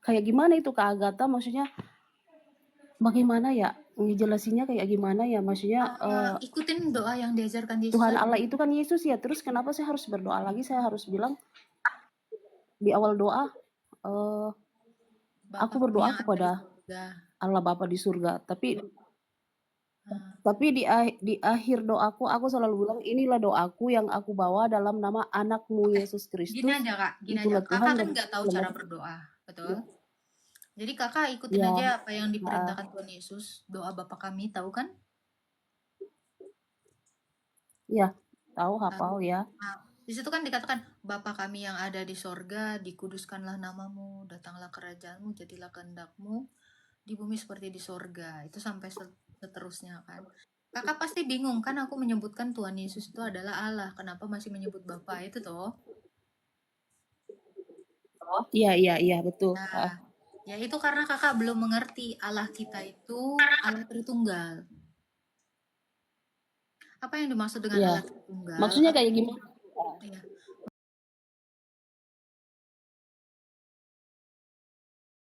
kayak gimana itu Kak Agatha? Maksudnya bagaimana ya ngejelasinnya, kayak gimana ya? Maksudnya Ikutin doa yang diajarkan Yesus Tuhan aja. Allah itu kan Yesus ya. Terus kenapa saya harus berdoa lagi? Saya harus bilang di awal doa Bapa aku berdoa yang ada di kepada surga. Allah Bapa di surga. Ah, Tapi di akhir doaku aku selalu bilang inilah doaku yang aku bawa dalam nama anakmu Yesus Gini Kristus. aja kak, Itulah kakak Tuhan kan dan nggak tahu cara selamat. berdoa, betul? Ya, Jadi kakak ikutin ya, aja apa yang ah, diperintahkan Tuhan Yesus, doa Bapa kami, tahu kan? ya, tahu Tahu. hafal ya. Nah, di situ kan dikatakan, Bapa kami yang ada di sorga, dikuduskanlah namamu, datanglah kerajaanmu, jadilah kehendakmu, di bumi seperti di sorga. Itu sampai seterusnya kan. Kakak pasti bingung kan aku menyebutkan Tuhan Yesus itu adalah Allah. Kenapa masih menyebut Bapa itu toh? Iya, betul. Nah, ya itu karena kakak belum mengerti Allah kita itu Allah Tritunggal. Apa yang dimaksud dengan Ya, Allah Tritunggal? maksudnya kayak gimana? Ya.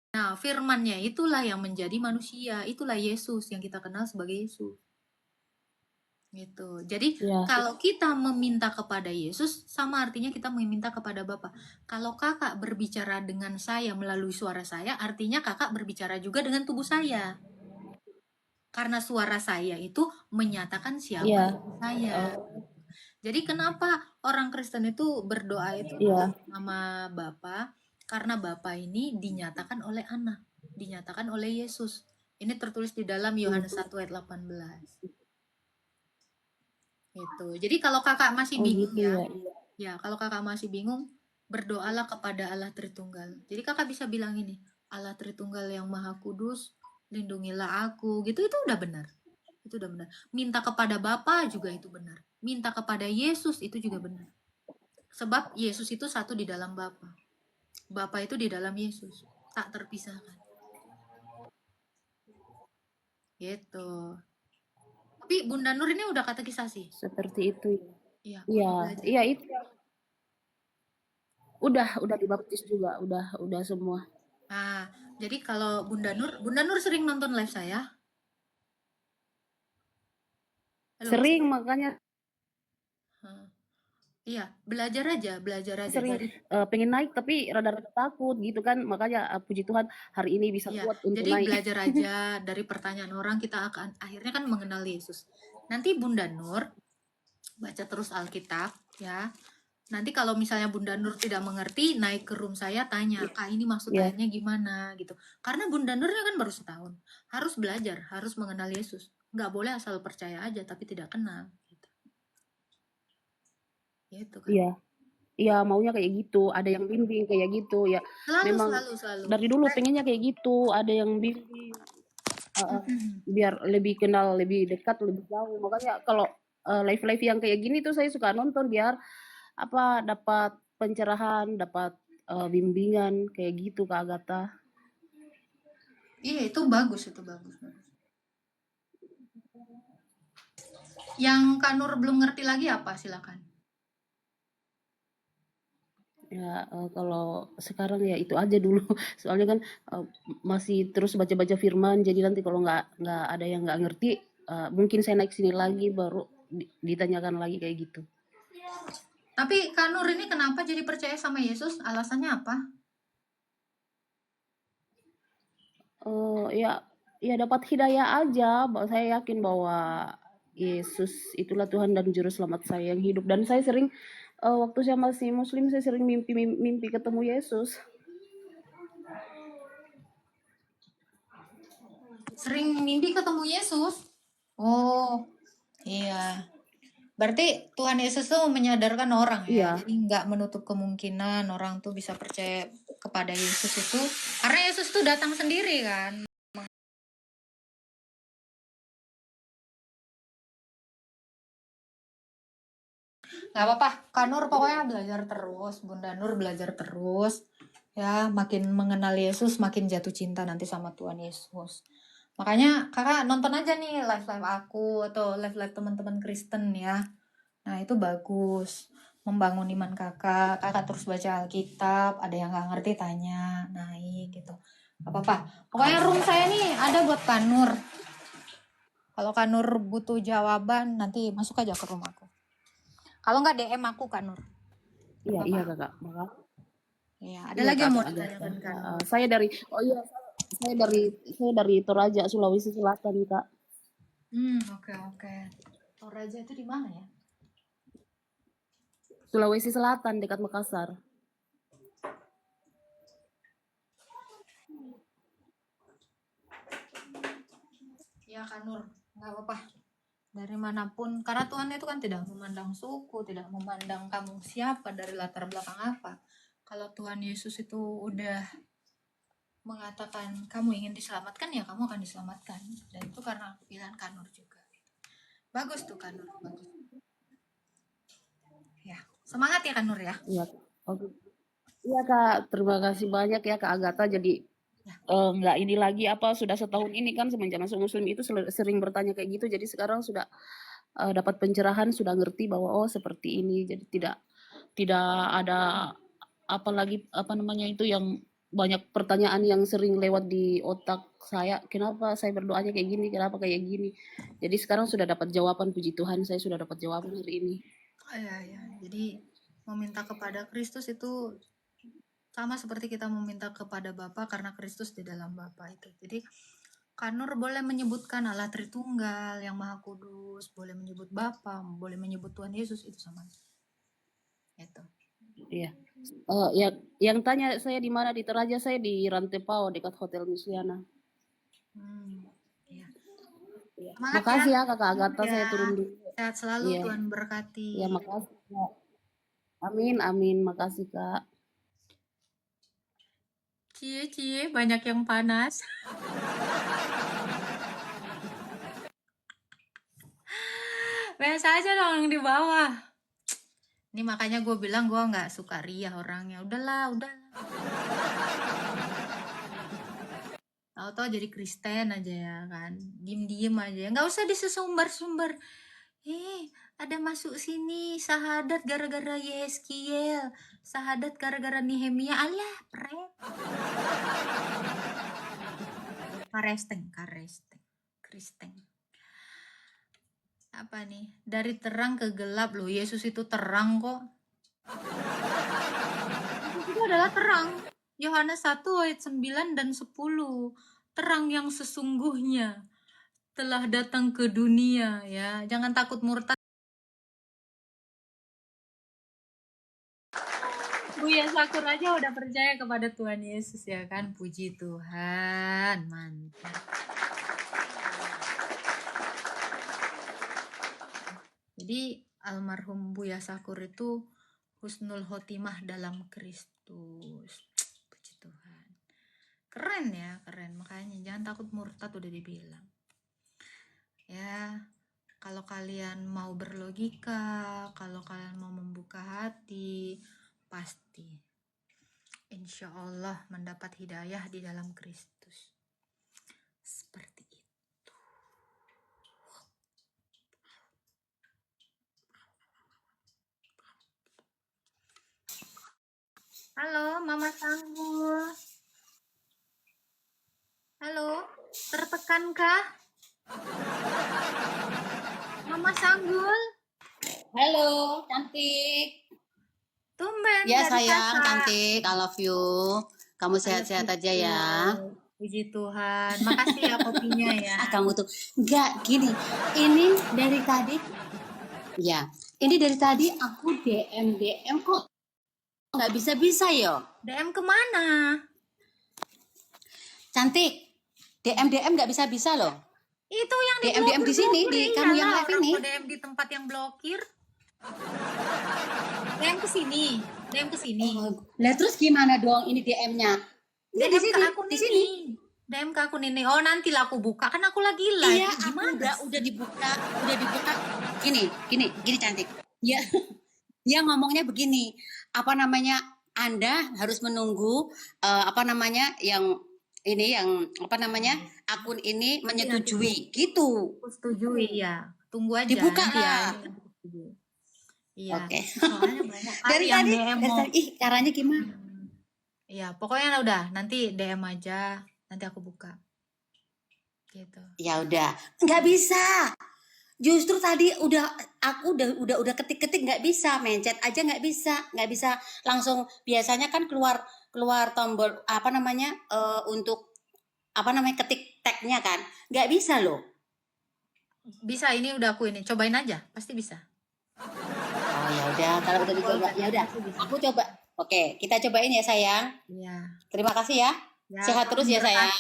Nah, firmannya itulah yang menjadi manusia. Itulah Yesus yang kita kenal sebagai Yesus. Gitu. Jadi Ya, kalau kita meminta kepada Yesus sama artinya kita meminta kepada Bapa. Kalau kakak berbicara dengan saya melalui suara saya, artinya kakak berbicara juga dengan tubuh saya. Karena suara saya itu menyatakan siapa ya, saya. Jadi kenapa orang Kristen itu berdoa itu ya, nama Bapa? Karena Bapa ini dinyatakan oleh anak, dinyatakan oleh Yesus. Ini tertulis di dalam Yohanes 1 ayat 18. Gitu. Jadi kalau kakak masih oh bingung gitu ya, ya. kalau kakak masih bingung, berdoalah kepada Allah Tritunggal. Jadi kakak bisa bilang ini, Allah Tritunggal yang Maha Kudus, lindungilah aku. Gitu itu udah benar. Itu udah benar. Minta kepada Bapa juga itu benar. Minta kepada Yesus itu juga benar. Sebab Yesus itu satu di dalam Bapa. Bapa itu di dalam Yesus. Tak terpisahkan. Gitu. Tapi Bunda Nur ini udah katekisasi. Seperti itu Iya. ya. Belajar. Iya itu. Udah dibaptis juga, udah semua. Nah, jadi kalau Bunda Nur sering nonton live saya? Halo? Sering makanya. Iya, belajar aja Sering dari pengen naik tapi rada-rada takut gitu kan, makanya puji Tuhan hari ini bisa iya. kuat untuk Jadi naik. belajar aja dari pertanyaan orang kita akan akhirnya kan mengenal Yesus. Nanti Bunda Nur baca terus Alkitab ya. Nanti kalau misalnya Bunda Nur tidak mengerti, naik ke room saya tanya, Kak ini maksud Ya, ayatnya gimana gitu. Karena Bunda Nurnya kan baru setahun. Harus belajar, harus mengenal Yesus. Nggak boleh asal percaya aja tapi tidak kenal. Gitu. Gitu kan. iya. Iya, maunya kayak gitu, ada yang bimbing kayak gitu ya. Memang Selalu. dari dulu pengennya kayak gitu, ada yang bimbing biar lebih kenal, lebih dekat, lebih jauh. Makanya kalau live-live yang kayak gini tuh saya suka nonton biar apa dapat pencerahan, dapat bimbingan kayak gitu Kak Agatha. Iya, itu bagus. Yang Kak Nur belum ngerti lagi apa? Silakan. Ya kalau sekarang ya itu aja dulu. Soalnya kan masih terus baca-baca firman, jadi nanti kalau nggak ada yang nggak ngerti, mungkin saya naik sini lagi baru ditanyakan lagi kayak gitu. Tapi Kak Nur ini kenapa jadi percaya sama Yesus? Alasannya apa? Ya dapat hidayah aja. Saya yakin bahwa Yesus itulah Tuhan dan Juru Selamat saya yang hidup. Dan saya sering waktu saya masih Muslim, saya sering mimpi ketemu Yesus. Sering mimpi ketemu Yesus? Oh, iya. Berarti Tuhan Yesus tuh menyadarkan orang ya. Iya. Jadi nggak menutup kemungkinan orang tuh bisa percaya kepada Yesus itu. Karena Yesus tuh datang sendiri kan. Nggak apa-apa, Kak Nur pokoknya belajar terus. Bunda Nur belajar terus. Ya, makin mengenal Yesus, makin jatuh cinta nanti sama Tuhan Yesus. Makanya kakak nonton aja nih live-live aku atau live-live teman-teman Kristen ya. Nah itu bagus, membangun iman kakak. Kakak terus baca Alkitab, ada yang nggak ngerti tanya, naik gitu. Apa-apa. Pokoknya room saya nih ada buat Kak Nur. Kalau Kak Nur butuh jawaban, nanti masuk aja ke room aku. Kalau nggak DM aku Kak Nur. Iya, Apa-apa. iya Kakak. Iya, ada Iya, lagi yang Kak mau Agatha. ditanyakan Kak Nur? Saya dari Toraja, Sulawesi Selatan, Kak. Oke. Toraja itu di mana ya? Sulawesi Selatan dekat Makassar. Ya Kak Nur, nggak apa-apa. Dari manapun, karena Tuhan itu kan tidak memandang suku, tidak memandang kamu siapa, dari latar belakang apa. Kalau Tuhan Yesus itu udah mengatakan kamu ingin diselamatkan, ya kamu akan diselamatkan. Dan itu karena pilihan Kak Nur juga. Bagus tuh Kak Nur, bagus. Ya, semangat ya Kak Nur ya. Iya. Oke. Iya Kak, terima kasih banyak ya Kak Agatha. Jadi nggak ini lagi apa sudah setahun ini kan semenjak masuk Muslim itu sering bertanya kayak gitu. Jadi sekarang sudah dapat pencerahan, sudah ngerti bahwa oh seperti ini. Jadi tidak ada apa lagi apa namanya itu yang banyak pertanyaan yang sering lewat di otak saya. Kenapa saya berdoanya kayak gini? Kenapa kayak gini? Jadi sekarang sudah dapat jawaban, puji Tuhan saya sudah dapat jawaban hari ini. Ya. Jadi meminta kepada Kristus itu sama seperti kita meminta kepada Bapa karena Kristus di dalam Bapa itu. Jadi Kak Nur boleh menyebutkan Allah Tritunggal yang Maha Kudus, boleh menyebut Bapa, boleh menyebut Tuhan Yesus, itu sama. Itu. Iya. Yang tanya saya di mana di Toraja, saya di Rantepao dekat Hotel Musiana. Iya. Makasih ya Kakak Agatha, saya turun dulu. Sehat selalu, Iya. Tuhan berkati. Ya makasih Kak. Amin, makasih Kak. Cie, banyak yang panas. Biasa aja dong yang di bawah. Ini makanya gue bilang gue nggak suka riah orangnya. Udahlah. Tahu-tahu jadi Kristen aja ya kan. Diem aja. Nggak usah disesumbar-sumbar. Ada masuk sini sahadat gara-gara Yeskiel, sahadat gara-gara Nehemia. Alah, pret. Kristen. Apa nih? Dari terang ke gelap loh. Yesus itu terang kok. Yesus itu adalah terang. Yohanes 1 ayat 9 dan 10. Terang yang sesungguhnya telah datang ke dunia, ya. Jangan takut murtad. Buya Sakur aja udah percaya kepada Tuhan Yesus, ya kan? Puji Tuhan, mantap. Jadi almarhum Buya Sakur itu husnul khotimah dalam Kristus. Puji Tuhan. Keren ya, keren. Makanya jangan takut murtad, udah dibilang. Ya, kalau kalian mau berlogika, kalau kalian mau membuka hati, pasti insya Allah mendapat hidayah di dalam Kristus. Seperti itu. Halo, Mama Sanggul. Halo, tertekankah? Mama Sanggul, Halo, cantik. tumben Ya dari sayang, kakak. cantik. I love you. Kamu I love sehat-sehat you aja ya. too. Puji Tuhan. Makasih ya kopinya ya. Kamu tuh enggak gini. Ini dari tadi, ya. Ini dari tadi aku DM kok nggak bisa yo. DM kemana? Cantik. DM nggak bisa loh. Itu yang di DM di sini di kamu yang live ini. DM di tempat yang blokir. DM ke sini. DM ke sini. Lah terus gimana dong ini DM-nya? Ini DM di ke sini, akun di ini. sini. DM ke akun ini. Oh, nanti lah aku buka. Kan aku lagi live. Iya, aku Gimana? udah dibuka. Gini cantik. Ya, dia ngomongnya begini. Apa namanya? Anda harus menunggu apa namanya yang ini yang apa namanya akun ini menyetujui gitu. Aku setujui ya. Tunggu aja. Dibuka nanti ya. lah. Ini aku setujui. Iya. Oke. Soalnya banyak kali Dari yang tadi, DM mau. ih caranya gimana? Iya, pokoknya udah. Nanti DM aja. Nanti aku buka. Gitu. Ya udah, nggak bisa. Justru tadi aku udah ketik-ketik nggak bisa, mencet aja nggak bisa langsung. Biasanya kan keluar tombol apa namanya untuk apa namanya ketik tagnya kan, nggak bisa loh. Bisa, ini udah aku ini. Cobain aja, pasti bisa. Oh ya udah, kalau udah dicoba ya udah. Aku coba. Oke, kita cobain ya sayang. Iya. Terima kasih ya. Ya, Sehat terus ya sayang.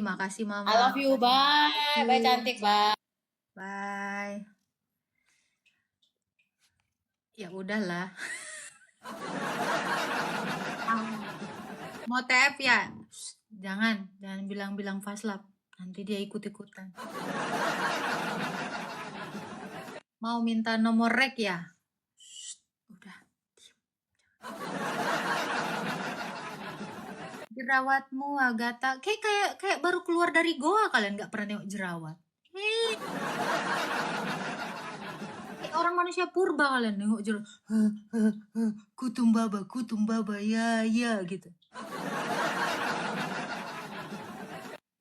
Makasih Mama. I love you, bye. Bye cantik, bye. Bye. Ya udahlah. Mau TF ya? Jangan bilang-bilang faslap. Nanti dia ikut-ikutan. Mau minta nomor rek ya? Udah. Jerawatmu Agatha kayak baru keluar dari goa, kalian nggak pernah nengok jerawat. Kayak orang manusia purba kalian nengok jerawat. Kutumbaba ya gitu.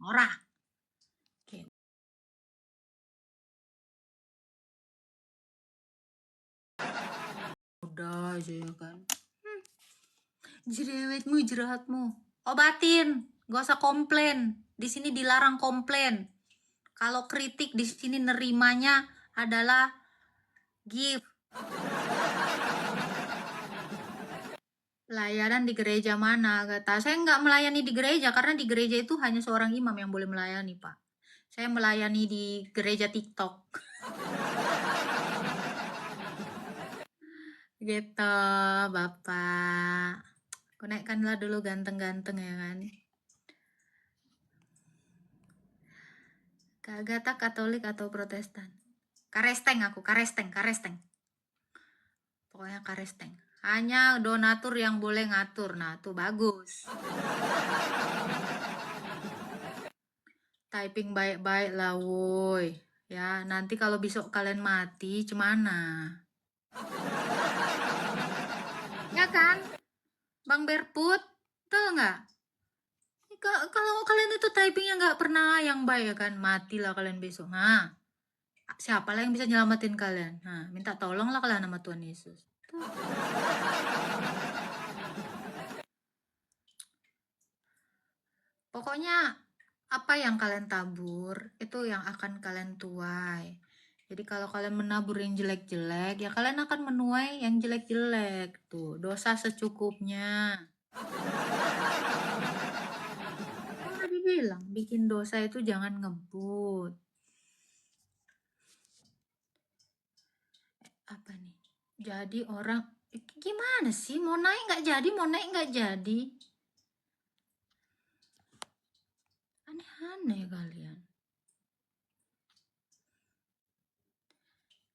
Ora. Oke. Udah aja ya kan. Jerawatmu. Obatin, gak usah komplain. Di sini dilarang komplain. Kalau kritik di sini nerimanya adalah gift. Layanan di gereja mana, kata saya nggak melayani di gereja karena di gereja itu hanya seorang imam yang boleh melayani, Pak. Saya melayani di gereja TikTok. Gitu, Bapak. Konekkanlah dulu ganteng-ganteng ya kan. Kak Agatha Katolik atau Protestan? Karesteng aku, karesteng. Pokoknya karesteng. Hanya donatur yang boleh ngatur. Nah, tuh bagus. Typing baik-baik lah, woi. Ya, nanti kalau besok kalian mati, cemana? Ya kan? Bang Berput, tahu nggak? Kalau kalian itu typingnya nggak pernah yang baik ya kan, matilah kalian besok. Nah, siapa lah yang bisa nyelamatin kalian? Nah, minta tolonglah kalian sama Tuhan Yesus. Pokoknya apa yang kalian tabur itu yang akan kalian tuai. Jadi kalau kalian menabur yang jelek-jelek, ya kalian akan menuai yang jelek-jelek. Tuh, dosa secukupnya. Kan tadi bilang, bikin dosa itu jangan ngebut. Apa nih? Jadi orang, gimana sih? Mau naik nggak jadi, mau naik nggak jadi. Aneh-aneh kalian.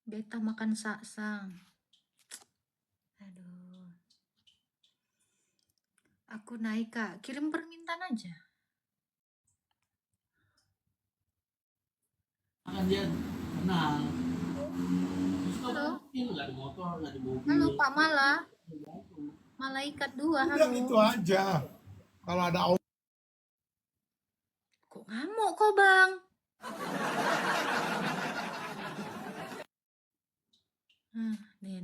Beta makan saksang. Aduh. Aku naik, Kak. Kirim permintaan aja. Halo. Halo Pak Mala. Malaikat 2, halo. Itu aja. Kalau ada Kok ngamuk kok, Bang? Nih.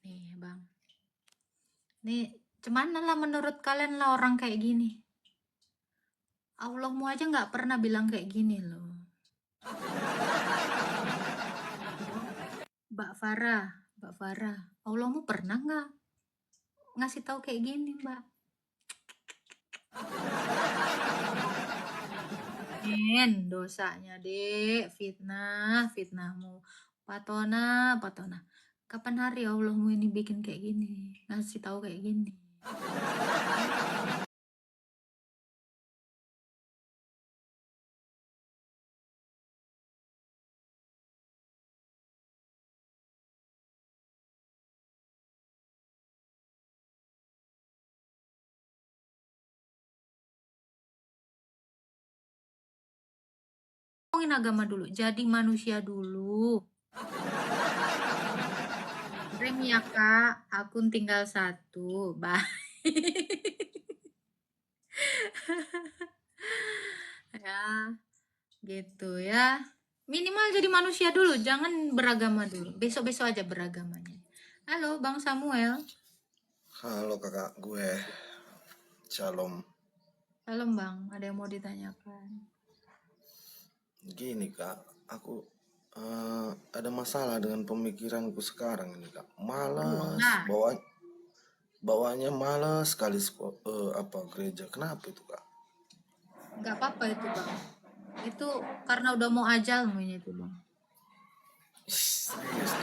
Nih, Bang. Nih, cuman lah menurut kalian lah orang kayak gini. Allahmu aja nggak pernah bilang kayak gini loh. Mbak Farah, Allahmu pernah nggak ngasih tahu kayak gini, Mbak? Dosanya, Dek, fitnahmu. Patona. Kapan hari Allahmu ini bikin kayak gini, ngasih tahu kayak gini? Ngomongin agama dulu, jadi manusia dulu. Rem ya Kak, akun tinggal 1. Bye. Ya, gitu ya. Minimal jadi manusia dulu, jangan beragama dulu. Besok-besok aja beragamanya. Halo, Bang Samuel. Halo kakak gue. Shalom. Halo, Bang. Ada yang mau ditanyakan? Gini kak, aku ada masalah dengan pemikiranku sekarang ini kak. Malas, bawaannya malas sekali gereja. Kenapa itu kak? Nggak apa-apa itu, Bang. Itu karena udah mau ajalmu itu, Bang. Serius.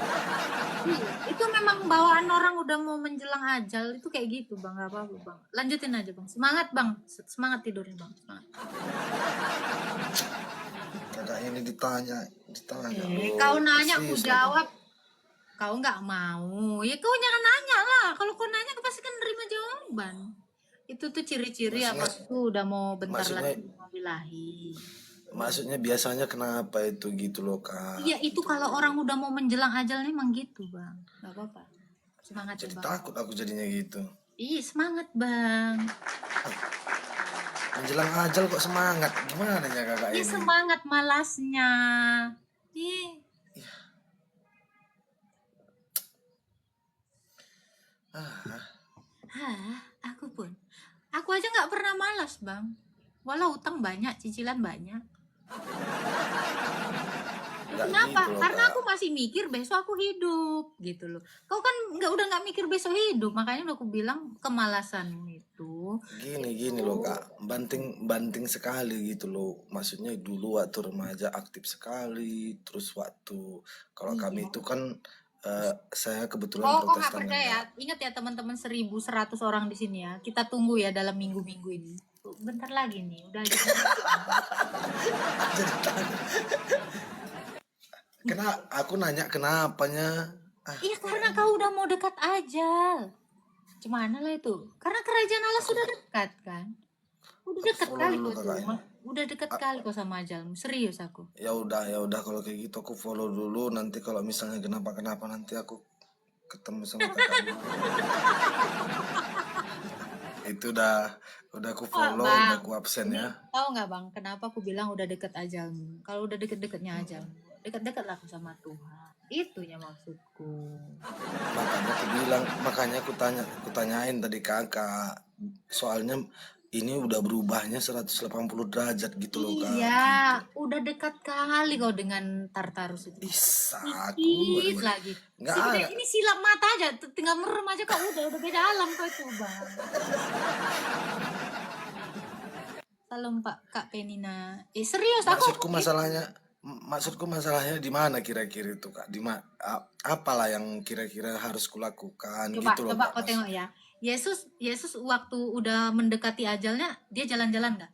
Iya, itu memang bawaan orang udah mau menjelang ajal itu kayak gitu, Bang. Nggak apa-apa, Bang. Lanjutin aja, Bang. Semangat, Bang. Semangat tidurnya, Bang. Semangat. Kakak ini ditanya. Kau nanya aku serius, jawab. Kau nggak mau, ya kau jangan nanya lah. Kalau kau nanya, kau pasti kan nerima jawaban. Itu tuh ciri-ciri apa tuh udah mau bentar lagi mau bilahi. Maksudnya biasanya kenapa itu gitu loh kak? Iya, itu kalau orang udah mau menjelang ajal nih emang gitu, Bang. Nggak apa-apa. Semangat ya, Jadi Bang. takut aku jadinya gitu. Iya, semangat, Bang. Menjelang ajal kok semangat? Gimana ya kakak Iya, ini? semangat malasnya. Ih. Aku pun. Aku aja nggak pernah malas, Bang. Walau utang banyak, cicilan banyak. Kenapa? Gitu loh, Karena Kak. aku masih mikir besok aku hidup gitu loh. Kau kan udah nggak mikir besok hidup, makanya udah aku bilang kemalasanmu itu. Gini loh kak, banting sekali gitu loh. Maksudnya dulu waktu remaja aktif sekali, terus waktu kalau kami itu kan saya kebetulan Oh, kok nggak Protestan kan, percaya? Kak. Ingat ya teman-teman 1.100 orang di sini ya. Kita tunggu ya dalam minggu-minggu ini. Bentar lagi nih, udah aja. Jadi tanya. Aku nanya kenapanya? Iya, karena kau udah mau dekat ajal. Gimana lah itu? Karena kerajaan Allah sudah dekat kan? Udah dekat follow kali dulu, kok Kak, tuh. Udah dekat kali kok sama ajalmu. Serius aku. Ya udah kalau kayak gitu aku follow dulu. Nanti kalau misalnya kenapa nanti aku ketemu sama kakak dulu. Itu udah aku follow, Bang, udah aku absen ya. Tahu nggak Bang, kenapa aku bilang udah deket ajalmu? Kalau udah deket-deketnya ajalmu, deket-deket lah aku sama Tuhan. Itunya maksudku. Makanya aku tanyain tadi kakak. Soalnya ini udah berubahnya 180 derajat gitu loh kak. Iya, udah dekat kali kau dengan Tartarus itu. Bisa aku Dikit lagi. nggak Sebenarnya ada. ini silap mata aja, tinggal merem aja kau udah beda alam kau itu bang. Salam Pak Kak Penina. Serius Maksudku masalahnya di mana kira-kira itu kak? Apalah yang kira-kira harus kulakukan coba gitu loh coba kak. kau tengok ya. Yesus waktu udah mendekati ajalnya dia jalan-jalan nggak?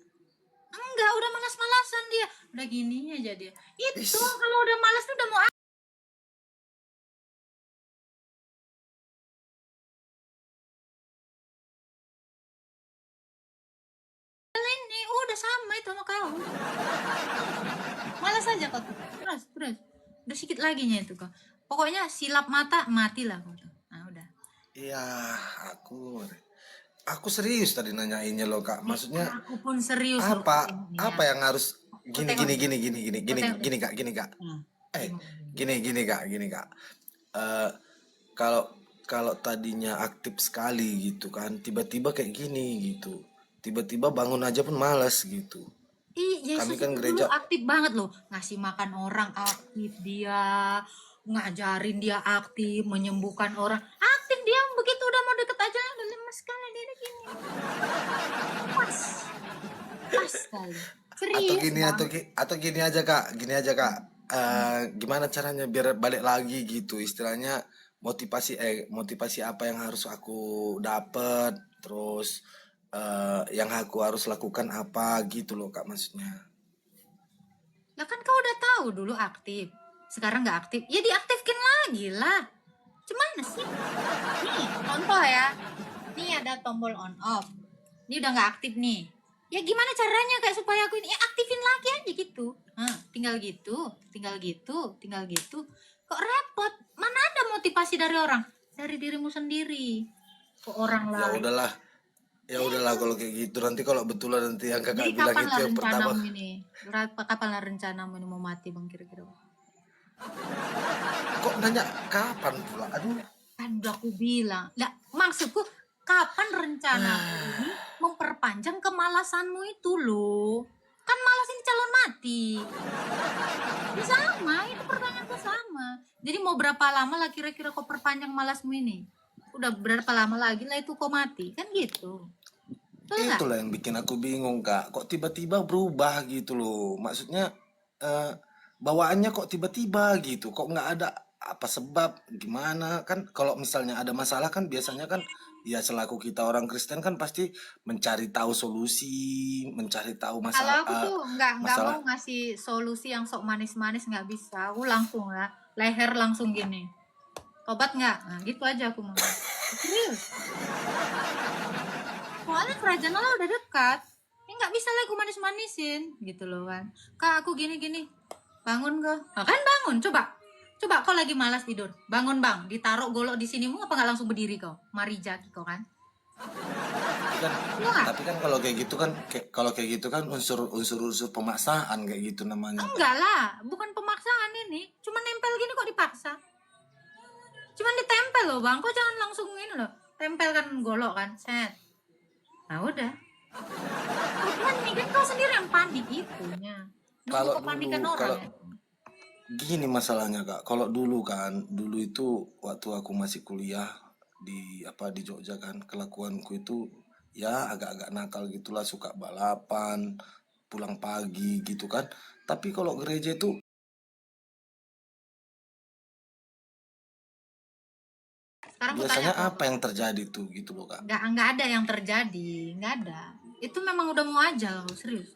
Enggak, udah malas-malasan dia. Udah gini aja dia. Itu Is. kalau udah malas tuh udah mau ini udah sama itu sama kau. Malas aja kau tuh. Terus. Udah sedikit lagi nya itu kau. Pokoknya silap mata matilah kau tuh. Nah, udah. Iya, aku serius tadi nanyainnya loh kak. Maksudnya Aku pun serius loh apa tengoknya. apa yang harus gini tengok. gini kak. Hmm. Gini kak. Eh, kalau tadinya aktif sekali gitu kan, tiba-tiba kayak gini gitu. Tiba-tiba bangun aja pun malas gitu. Yesus Kami kan itu gereja. dulu aktif banget loh, ngasih makan orang aktif dia, ngajarin dia aktif, menyembuhkan orang aktif dia. Begitu udah mau deket aja udah lemes sekali dia udah gini. Pas sekali. Serius Atau gini aja kak. Gimana caranya biar balik lagi gitu, istilahnya motivasi apa yang harus aku dapat, terus yang aku harus lakukan apa gitu loh kak, maksudnya. Lah kan kau udah tahu dulu aktif, sekarang nggak aktif, ya diaktifkan lagi lah. Cuman sih, nih contoh ya, nih ada tombol on off, ini udah nggak aktif nih. Ya gimana caranya kayak supaya aku ini ya aktifin lagi aja gitu. Tinggal gitu. Kok repot? Mana ada motivasi dari orang? Dari dirimu sendiri. Kok orang lain? Ya udahlah kalau kayak gitu, nanti kalau betulan nanti yang kakak Jadi bilang kapan itu lah yang pertama. rencanamu ini? Kapan lah rencanamu ini mau mati bang kira-kira? Kok nanya kapan pula? Aduh. Kan udah aku bilang. Lah, maksudku kapan rencanamu ini memperpanjang kemalasanmu itu loh? Kan malas ini calon mati. Ya sama, itu pertanyaanku sama. Jadi mau berapa lama lah kira-kira kau perpanjang malasmu ini? Udah berapa lama lagi lah itu kau mati? Kan gitu. Betul nggak? Itulah yang bikin aku bingung kak. Kok tiba-tiba berubah gitu loh? Maksudnya bawaannya kok tiba-tiba gitu? Kok nggak ada apa sebab? Gimana? Kan kalau misalnya ada masalah kan biasanya kan ya selaku kita orang Kristen kan pasti mencari tahu solusi, mencari tahu Kalau masalah. aku tuh nggak masalah. mau ngasih solusi yang sok manis-manis, nggak bisa. Aku langsung ya, leher langsung gini. Tobat nggak? Nah gitu aja aku mau. Serius. Soalnya kerajaan Allah udah dekat. Ya nggak bisa lah aku manis-manisin gitu loh kan. Kak aku gini-gini. Bangun kok. Nah, kan bangun, coba kau lagi malas tidur. Bangun bang, ditaruh golok di sini, mau apa nggak langsung berdiri kau? Mari jaki kau kan. Tapi kan kalau kayak gitu kan unsur pemaksaan kayak gitu namanya. Enggak lah, bukan pemaksaan ini. Cuma nempel gini kok dipaksa. Cuman ditempel loh bang, kok jangan langsung ini loh. Tempel kan golok kan, set. Nah udah. Cuman nih kan kau sendiri yang panik itunya. Kalau kepanikan dulu, orang kalau ya. gini masalahnya kak, kalau dulu itu waktu aku masih kuliah di Jogja kan, kelakuanku itu ya agak-agak nakal gitulah, suka balapan, pulang pagi gitu kan. Tapi kalau gereja itu Sekarang aku biasanya tanya, apa yang terjadi tuh gitu loh kak? nggak ada yang terjadi, nggak ada. Itu memang udah mau aja loh, serius.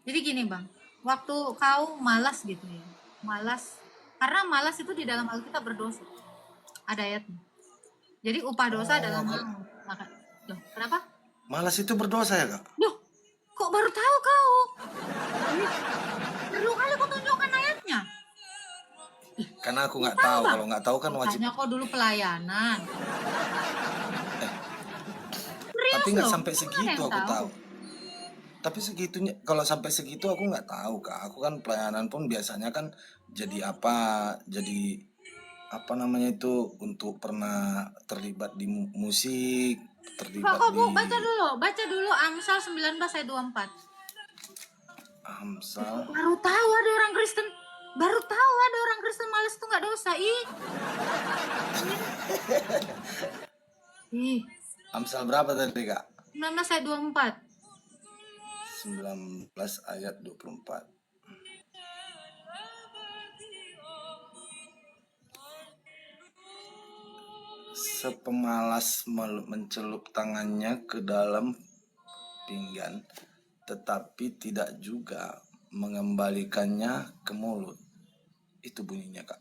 Jadi gini bang, waktu kau malas gitu ya, malas, karena malas itu di dalam Alkitab berdosa, ada ayatnya. Jadi upah dosa adalah maut. Loh, kenapa? Malas itu berdosa ya kak? Loh, kok baru tahu kau? Perlu kali kau tunjukkan ayatnya. Karena aku nggak tahu, kalau nggak tahu kan wajib. Makanya kau dulu pelayanan. Tapi nggak loh, sampai kok segitu ada yang aku tahu? tahu. Tapi segitunya, kalau sampai segitu aku nggak tahu kak. Aku kan pelayanan pun biasanya kan jadi apa namanya itu, untuk pernah terlibat di musik, terlibat Kok Bu, di baca dulu Amsal 19 ayat 24. Amsal. Baru tahu ada orang Kristen males tuh nggak dosa. Ih, Amsal berapa tadi kak? 19 ayat 24. 19 ayat 24. Sepemalas mencelup tangannya ke dalam pinggan, tetapi tidak juga mengembalikannya ke mulut. Itu bunyinya kak.